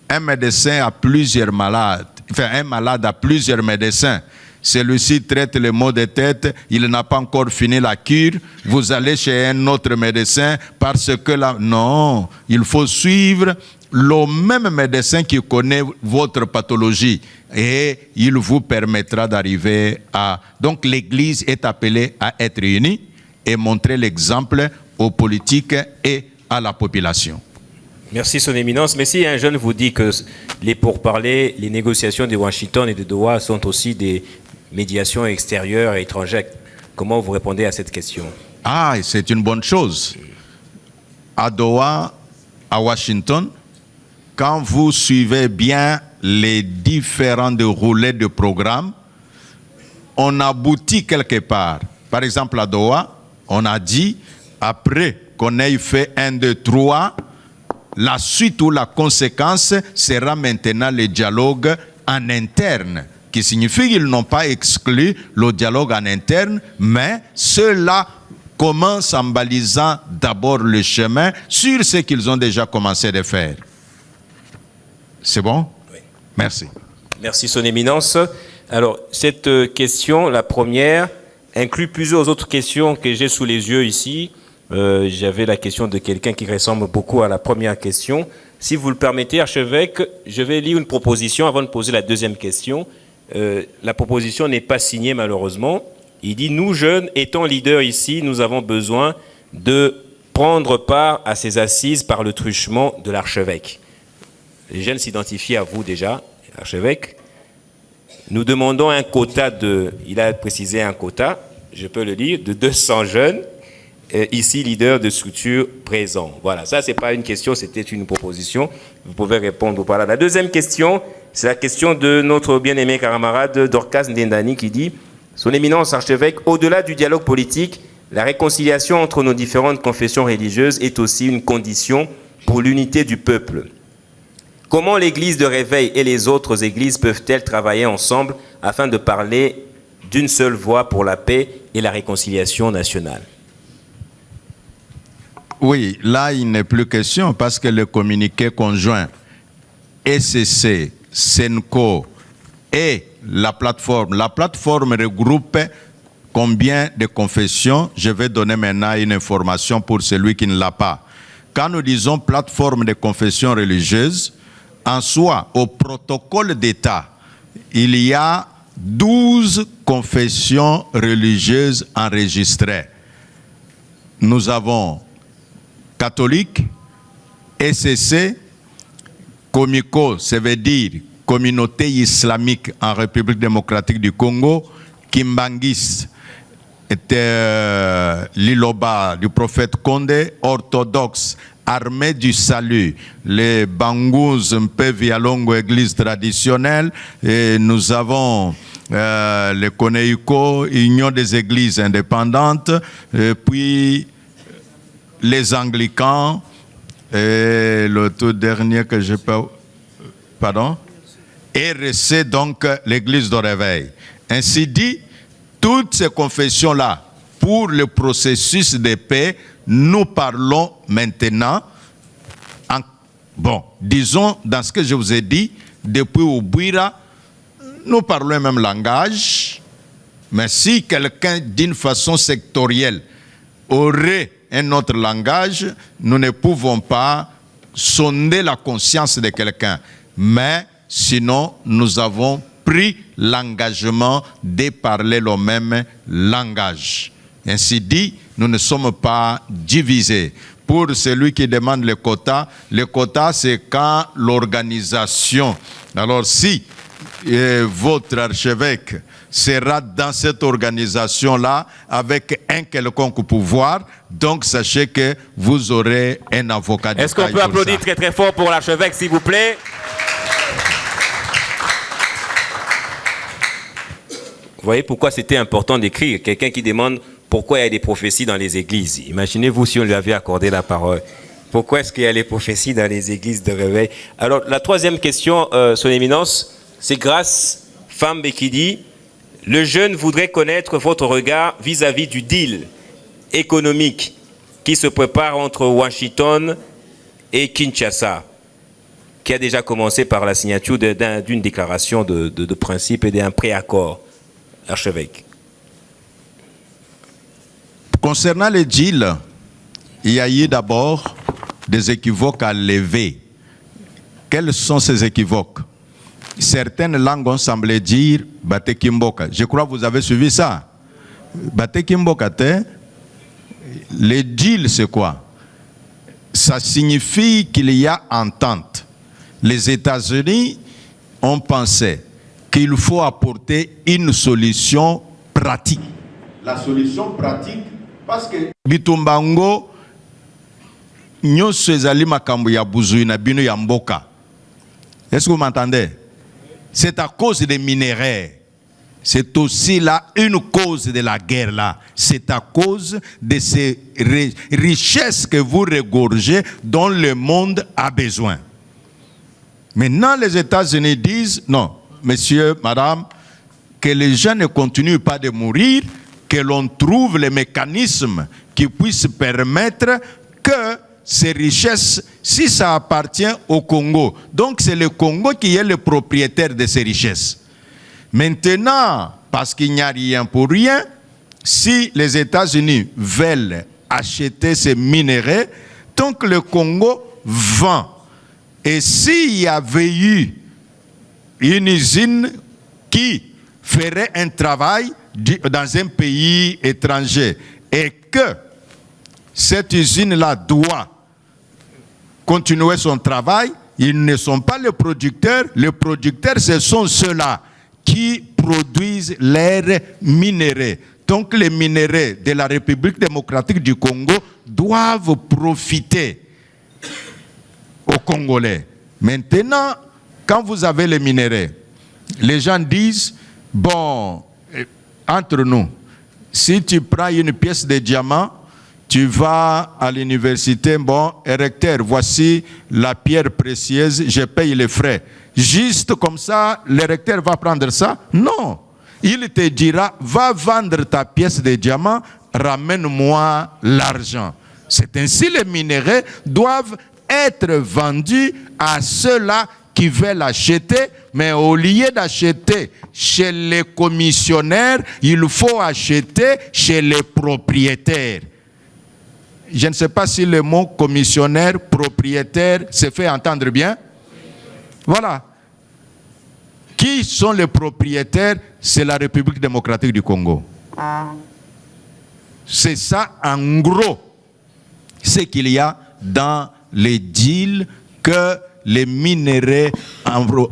un médecin a plusieurs malades, enfin un malade a plusieurs médecins. celui-ci traite les maux de tête, il n'a pas encore fini la cure, vous allez chez un autre médecin parce que là, non, il faut suivre le même médecin qui connaît votre pathologie et il vous permettra d'arriver à... Donc l'Église est appelée à être unie et montrer l'exemple aux politiques et à la population. Merci, Son Éminence. Mais si un jeune vous dit que les pourparlers, les négociations de Washington et de Doha sont aussi des médiations extérieures et étrangères, comment vous répondez à cette question? Ah, c'est une bonne chose. À Doha, à Washington, quand vous suivez bien les différents déroulés de programmes, on aboutit quelque part. Par exemple, à Doha, on a dit, après qu'on ait fait 1, 2, 3, la suite ou la conséquence sera maintenant le dialogue en interne, qui signifie qu'ils n'ont pas exclu le dialogue en interne, mais cela commence en balisant d'abord le chemin sur ce qu'ils ont déjà commencé de faire. C'est bon? Oui. Merci. Merci, Son Éminence. Alors, cette question, la première, inclut plusieurs autres questions que j'ai sous les yeux ici. J'avais la question de quelqu'un qui ressemble beaucoup à la première question. Si vous le permettez, archevêque, je vais lire une proposition avant de poser la deuxième question. La proposition n'est pas signée malheureusement. Il dit « Nous, jeunes, étant leaders ici, nous avons besoin de prendre part à ces assises par le truchement de l'archevêque. » Les jeunes s'identifient à vous déjà, archevêque. Nous demandons un quota de, il a précisé un quota, je peux le lire, de 200 jeunes, ici leaders de structures présents. Voilà, ça c'est pas une question, c'était une proposition. Vous pouvez répondre par là. La deuxième question, c'est la question de notre bien-aimé camarade Dorcas Ndendani qui dit « Son Éminence archevêque, au-delà du dialogue politique, la réconciliation entre nos différentes confessions religieuses est aussi une condition pour l'unité du peuple. Comment l'Église de Réveil et les autres églises peuvent-elles travailler ensemble afin de parler d'une seule voix pour la paix et la réconciliation nationale ?» Oui, là, il n'est plus question parce que le communiqué conjoint ECC, SENCO et la plateforme regroupe combien de confessions? Je vais donner maintenant une information pour celui qui ne l'a pas. Quand nous disons plateforme de confessions religieuses, en soi, au protocole d'État, il y a 12 confessions religieuses enregistrées. Nous avons catholique, ECC, Comico, ça veut dire Communauté islamique en République démocratique du Congo, Kimbangis, l'Iloba du prophète Condé, orthodoxe, Armée du Salut, les Bangous, Mpevialongo, église traditionnelle, et nous avons le Koneiko, Union des églises indépendantes, et puis les Anglicans, et le tout dernier que je peux... Pardon? RC, donc l'église de Réveil. Ainsi dit, toutes ces confessions-là, pour le processus de paix, nous parlons maintenant, disons, dans ce que je vous ai dit, depuis Oubuira, nous parlons le même langage, mais si quelqu'un, d'une façon sectorielle, aurait un autre langage, nous ne pouvons pas sonder la conscience de quelqu'un. Mais sinon, nous avons pris l'engagement de parler le même langage. Ainsi dit, nous ne sommes pas divisés. Pour celui qui demande le quota c'est quand l'organisation. Alors si votre archevêque sera dans cette organisation-là avec un quelconque pouvoir, donc sachez que vous aurez un avocat de taille. Est-ce qu'on peut applaudir très très fort pour l'archevêque, s'il vous plaît? Vous voyez pourquoi c'était important d'écrire? Quelqu'un qui demande pourquoi il y a des prophéties dans les églises. Imaginez-vous si on lui avait accordé la parole. Pourquoi est-ce qu'il y a les prophéties dans les églises de Réveil? Alors, la troisième question, Son Éminence, c'est Grâce Femme qui dit « Le jeune voudrait connaître votre regard vis-à-vis du deal économique qui se prépare entre Washington et Kinshasa, qui a déjà commencé par la signature d'une déclaration de principe et d'un préaccord. archevêque. Concernant les deals, il y a eu d'abord des équivoques à lever. Quels sont ces équivoques? Certaines langues ont semblé dire Bate Kimboka. Je crois que vous avez suivi ça. Bate Kimboka, les deals, c'est quoi? Ça signifie qu'il y a entente. Les États-Unis ont pensé qu'il faut apporter une solution pratique. La solution pratique, parce que Bitumbango, nyonso ezali makambo ya buzui na bino ya mboka. Est-ce que vous m'entendez? C'est à cause des minéraux. C'est aussi là une cause de la guerre là. C'est à cause de ces richesses que vous regorgez dont le monde a besoin. Maintenant, les États-Unis disent, non, monsieur, madame, que les gens ne continuent pas de mourir, que l'on trouve les mécanismes qui puissent permettre que ces richesses, si ça appartient au Congo, donc c'est le Congo qui est le propriétaire de ces richesses. Maintenant, parce qu'il n'y a rien pour rien, si les États-Unis veulent acheter ces minéraux, donc le Congo vend. Et s'il y avait eu une usine qui ferait un travail dans un pays étranger et que cette usine-là doit continuer son travail, ils ne sont pas les producteurs. Les producteurs, ce sont ceux-là qui produisent leurs minéraux. Donc les minéraux de la République démocratique du Congo doivent profiter aux Congolais. Maintenant, quand vous avez les minéraux, les gens disent, bon, entre nous, si tu prends une pièce de diamant, tu vas à l'université, bon, recteur, voici la pierre précieuse, je paye les frais. Juste comme ça, le recteur va prendre ça? Non. Il te dira, va vendre ta pièce de diamant, ramène-moi l'argent. C'est ainsi les minéraux doivent être vendus à ceux-là qui veulent acheter, mais au lieu d'acheter chez les commissionnaires, il faut acheter chez les propriétaires. Je ne sais pas si le mot commissionnaire, propriétaire se fait entendre bien. Voilà. Qui sont les propriétaires? C'est la République démocratique du Congo. C'est ça, en gros, ce qu'il y a dans les deals que les minéraux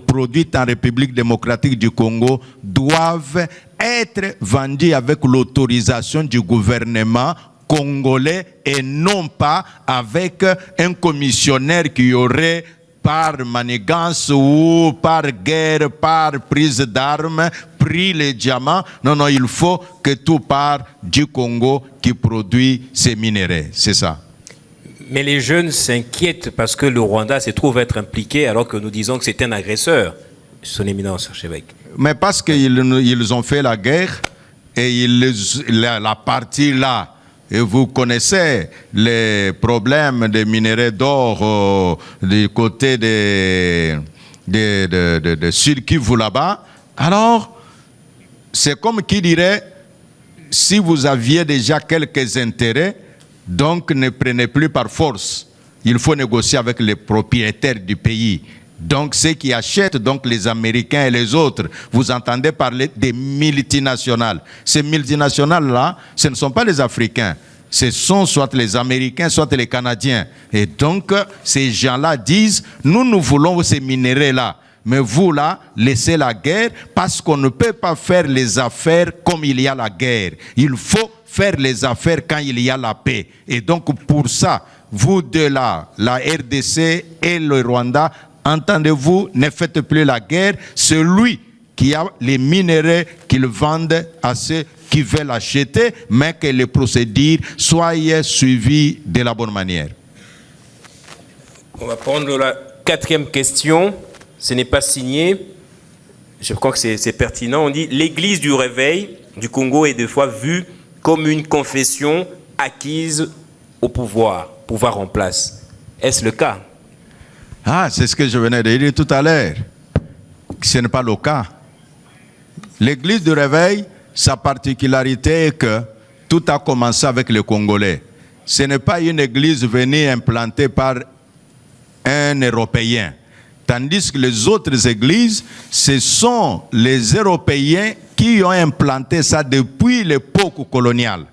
produits en République démocratique du Congo doivent être vendus avec l'autorisation du gouvernement congolais et non pas avec un commissionnaire qui aurait par manigance ou par guerre, par prise d'armes, pris les diamants. Non, non, il faut que tout part du Congo qui produit ces minéraux. C'est ça. Mais les jeunes s'inquiètent parce que le Rwanda se trouve être impliqué alors que nous disons que c'est un agresseur, son éminence, archevêque. Mais parce qu'ils ont fait la guerre et la partie là, et vous connaissez les problèmes des minéraux d'or du côté de Sud Kivu là-bas. Alors, c'est comme qui dirait, si vous aviez déjà quelques intérêts, donc ne prenez plus par force. Il faut négocier avec les propriétaires du pays. Donc ceux qui achètent, donc les Américains et les autres, vous entendez parler des multinationales. Ces multinationales-là, ce ne sont pas les Africains. Ce sont soit les Américains, soit les Canadiens. Et donc, ces gens-là disent, nous voulons ces minéraux-là. Mais vous, là, laissez la guerre parce qu'on ne peut pas faire les affaires comme il y a la guerre. Il faut faire les affaires quand il y a la paix. Et donc, pour ça, vous deux là, la RDC et le Rwanda, entendez-vous, ne faites plus la guerre. Celui qui a les minéraux qu'ils vendent à ceux qui veulent acheter, mais que les procédures soient suivies de la bonne manière. On va prendre la quatrième question. Ce n'est pas signé. Je crois que c'est pertinent. On dit « L'église du réveil du Congo est des fois vue comme une confession acquise au pouvoir en place. » Est-ce le cas? Ah, c'est ce que je venais de dire tout à l'heure. Ce n'est pas le cas. L'église du réveil, sa particularité est que tout a commencé avec les Congolais. Ce n'est pas une église venue implantée par un Européen. Tandis que les autres églises, ce sont les Européens qui ont implanté ça depuis l'époque coloniale.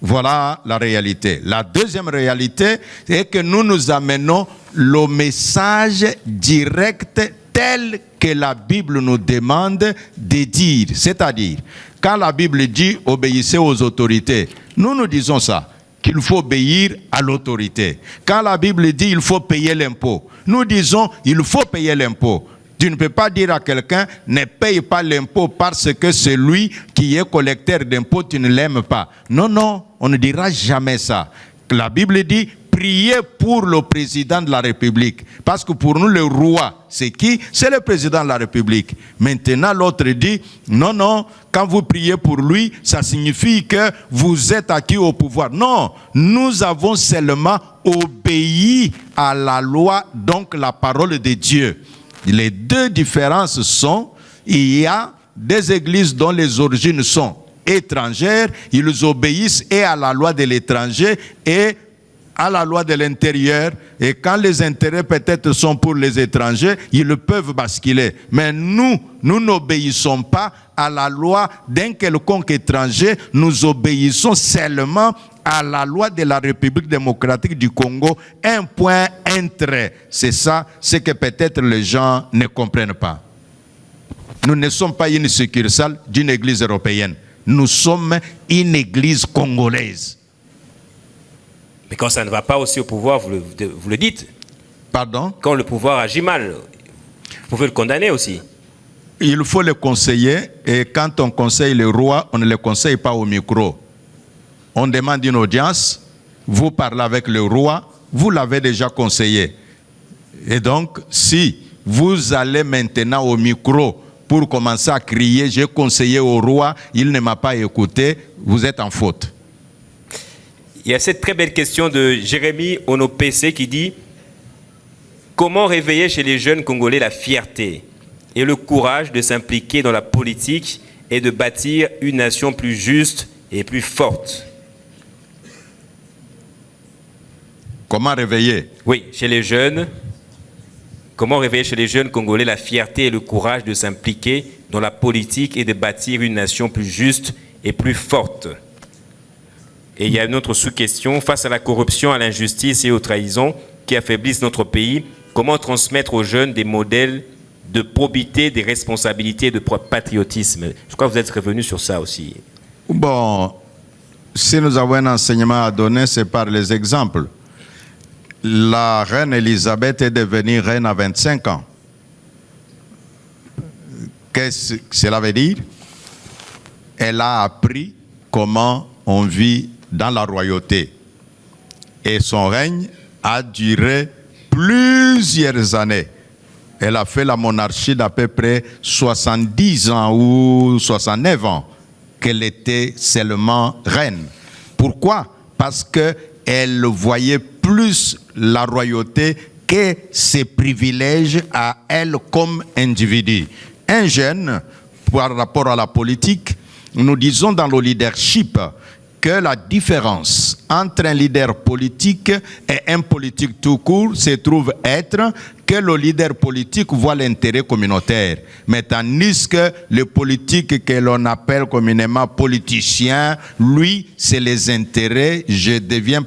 Voilà la réalité. La deuxième réalité est que nous amenons le message direct tel que la Bible nous demande de dire. C'est-à-dire, quand la Bible dit « obéissez aux autorités », nous disons ça, qu'il faut obéir à l'autorité. Quand la Bible dit « il faut payer l'impôt », nous disons « il faut payer l'impôt ». Tu ne peux pas dire à quelqu'un « ne paye pas l'impôt parce que celui qui est collecteur d'impôts, tu ne l'aimes pas ». Non, non, on ne dira jamais ça. La Bible dit « priez pour le président de la République ». Parce que pour nous, le roi, c'est qui? C'est le président de la République. Maintenant, l'autre dit « non, non, quand vous priez pour lui, ça signifie que vous êtes acquis au pouvoir ». Non, nous avons seulement obéi à la loi, donc la parole de Dieu. Les deux différences sont, il y a des églises dont les origines sont étrangères, ils obéissent et à la loi de l'étranger et à la loi de l'intérieur. Et quand les intérêts peut-être sont pour les étrangers, ils peuvent basculer. Mais nous n'obéissons pas à la loi d'un quelconque étranger, nous obéissons seulement à la loi de la République démocratique du Congo, un point, un trait. C'est ça, ce que peut-être les gens ne comprennent pas. Nous ne sommes pas une succursale d'une église européenne. Nous sommes une église congolaise. Mais quand ça ne va pas aussi au pouvoir, vous le dites. Pardon? Quand le pouvoir agit mal, vous pouvez le condamner aussi. Il faut le conseiller, et quand on conseille le roi, on ne le conseille pas au micro. On demande une audience, vous parlez avec le roi, vous l'avez déjà conseillé. Et donc, si vous allez maintenant au micro pour commencer à crier « j'ai conseillé au roi, il ne m'a pas écouté », vous êtes en faute. Il y a cette très belle question de Jérémy Onopc qui dit « Comment réveiller chez les jeunes Congolais la fierté et le courage de s'impliquer dans la politique et de bâtir une nation plus juste et plus forte ?» Comment réveiller? Oui, chez les jeunes. Comment réveiller chez les jeunes Congolais la fierté et le courage de s'impliquer dans la politique et de bâtir une nation plus juste et plus forte? Et il y a une autre sous-question. Face à la corruption, à l'injustice et aux trahisons qui affaiblissent notre pays, comment transmettre aux jeunes des modèles de probité, des responsabilités, de patriotisme? Je crois que vous êtes revenu sur ça aussi. Bon, si nous avons un enseignement à donner, c'est par les exemples. La reine Elisabeth est devenue reine à 25 ans. Qu'est-ce que cela veut dire? Elle a appris comment on vit dans la royauté. Et son règne a duré plusieurs années. Elle a fait la monarchie d'à peu près 70 ans ou 69 ans qu'elle était seulement reine. Pourquoi? Parce qu'elle voyait plus la royauté que ses privilèges à elle comme individu. Un jeune, par rapport à la politique, nous disons dans le leadership que la différence entre un leader politique et un politique tout court se trouve être que le leader politique voit l'intérêt communautaire. Mais tandis que le politique que l'on appelle communément politicien, lui, c'est les intérêts. Je deviens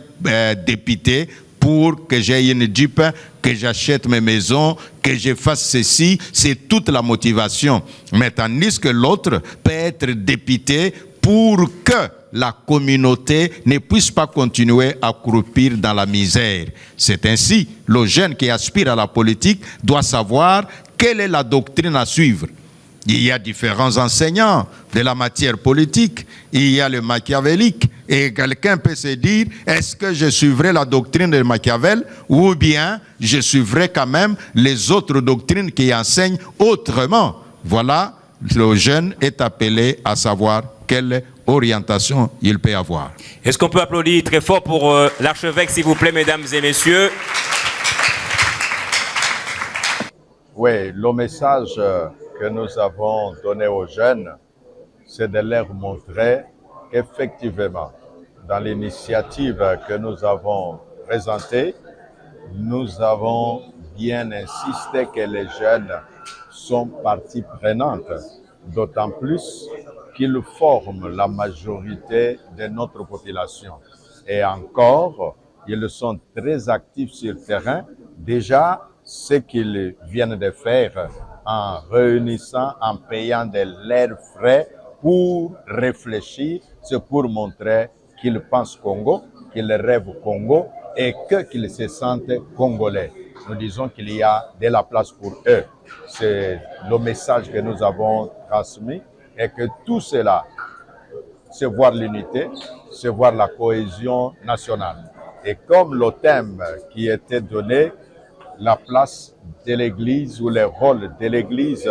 député pour que j'aie une Jeep, que j'achète mes maisons, que je fasse ceci. C'est toute la motivation. Mais tandis que l'autre peut être député pour que la communauté ne puisse pas continuer à croupir dans la misère. C'est ainsi, le jeune qui aspire à la politique doit savoir quelle est la doctrine à suivre. Il y a différents enseignants de la matière politique, il y a le machiavélique, et quelqu'un peut se dire, est-ce que je suivrai la doctrine de Machiavel, ou bien je suivrai quand même les autres doctrines qui enseignent autrement. Voilà, le jeune est appelé à savoir quelle orientation il peut avoir. Est-ce qu'on peut applaudir très fort pour l'archevêque, s'il vous plaît, mesdames et messieurs? Oui, le message que nous avons donné aux jeunes, c'est de leur montrer qu'effectivement, dans l'initiative que nous avons présentée, nous avons bien insisté que les jeunes sont partie prenante, d'autant plus qu'ils forment la majorité de notre population. Et encore, ils sont très actifs sur le terrain. Déjà, ce qu'ils viennent de faire en réunissant, en payant de leurs frais pour réfléchir, c'est pour montrer qu'ils pensent Congo, qu'ils rêvent Congo et qu'ils se sentent congolais. Nous disons qu'il y a de la place pour eux. C'est le message que nous avons transmis et que tout cela, c'est voir l'unité, c'est voir la cohésion nationale. Et comme le thème qui était donné, la place de l'Église ou le rôle de l'Église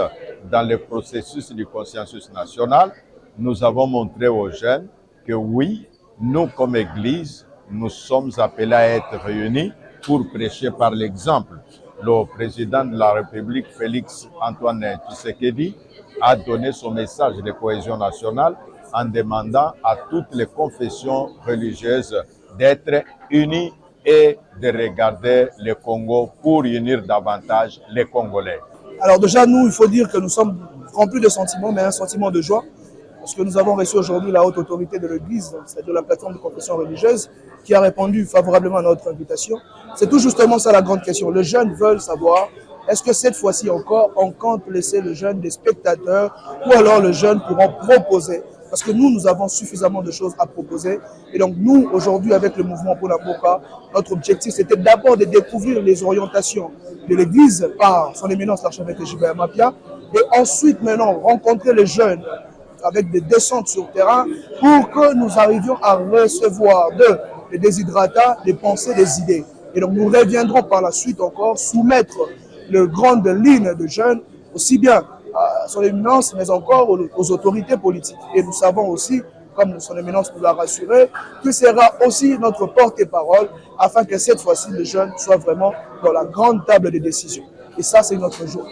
dans le processus du consensus national, nous avons montré aux jeunes que oui, nous comme Église, nous sommes appelés à être réunis pour prêcher par l'exemple. Le président de la République, Félix Antoine Tshisekedi, a donné son message de cohésion nationale en demandant à toutes les confessions religieuses d'être unies et de regarder le Congo pour unir davantage les Congolais. Alors déjà, nous, il faut dire que nous sommes remplis de sentiments, mais un sentiment de joie, parce que nous avons reçu aujourd'hui la haute autorité de l'Église, c'est-à-dire la plateforme de confession religieuse, qui a répondu favorablement à notre invitation. C'est tout justement ça la grande question. Les jeunes veulent savoir, est-ce que cette fois-ci encore, on compte laisser les jeunes des spectateurs, ou alors les jeunes pourront proposer, parce que nous avons suffisamment de choses à proposer. Et donc nous, aujourd'hui, avec le mouvement pour la Mboka, notre objectif, c'était d'abord de découvrir les orientations de l'Église par son éminence l'archevêque Gilbert Mapia, et ensuite maintenant rencontrer les jeunes avec des descentes sur terrain pour que nous arrivions à recevoir d'eux des déshydratats, des pensées, des idées. Et donc nous reviendrons par la suite encore soumettre les grandes lignes de jeunes, aussi bien à son éminence, mais encore aux autorités politiques. Et nous savons aussi, comme son éminence nous l'a rassuré, que sera aussi notre porte-parole afin que cette fois-ci les jeunes soient vraiment dans la grande table des décisions. Et ça, c'est notre jour.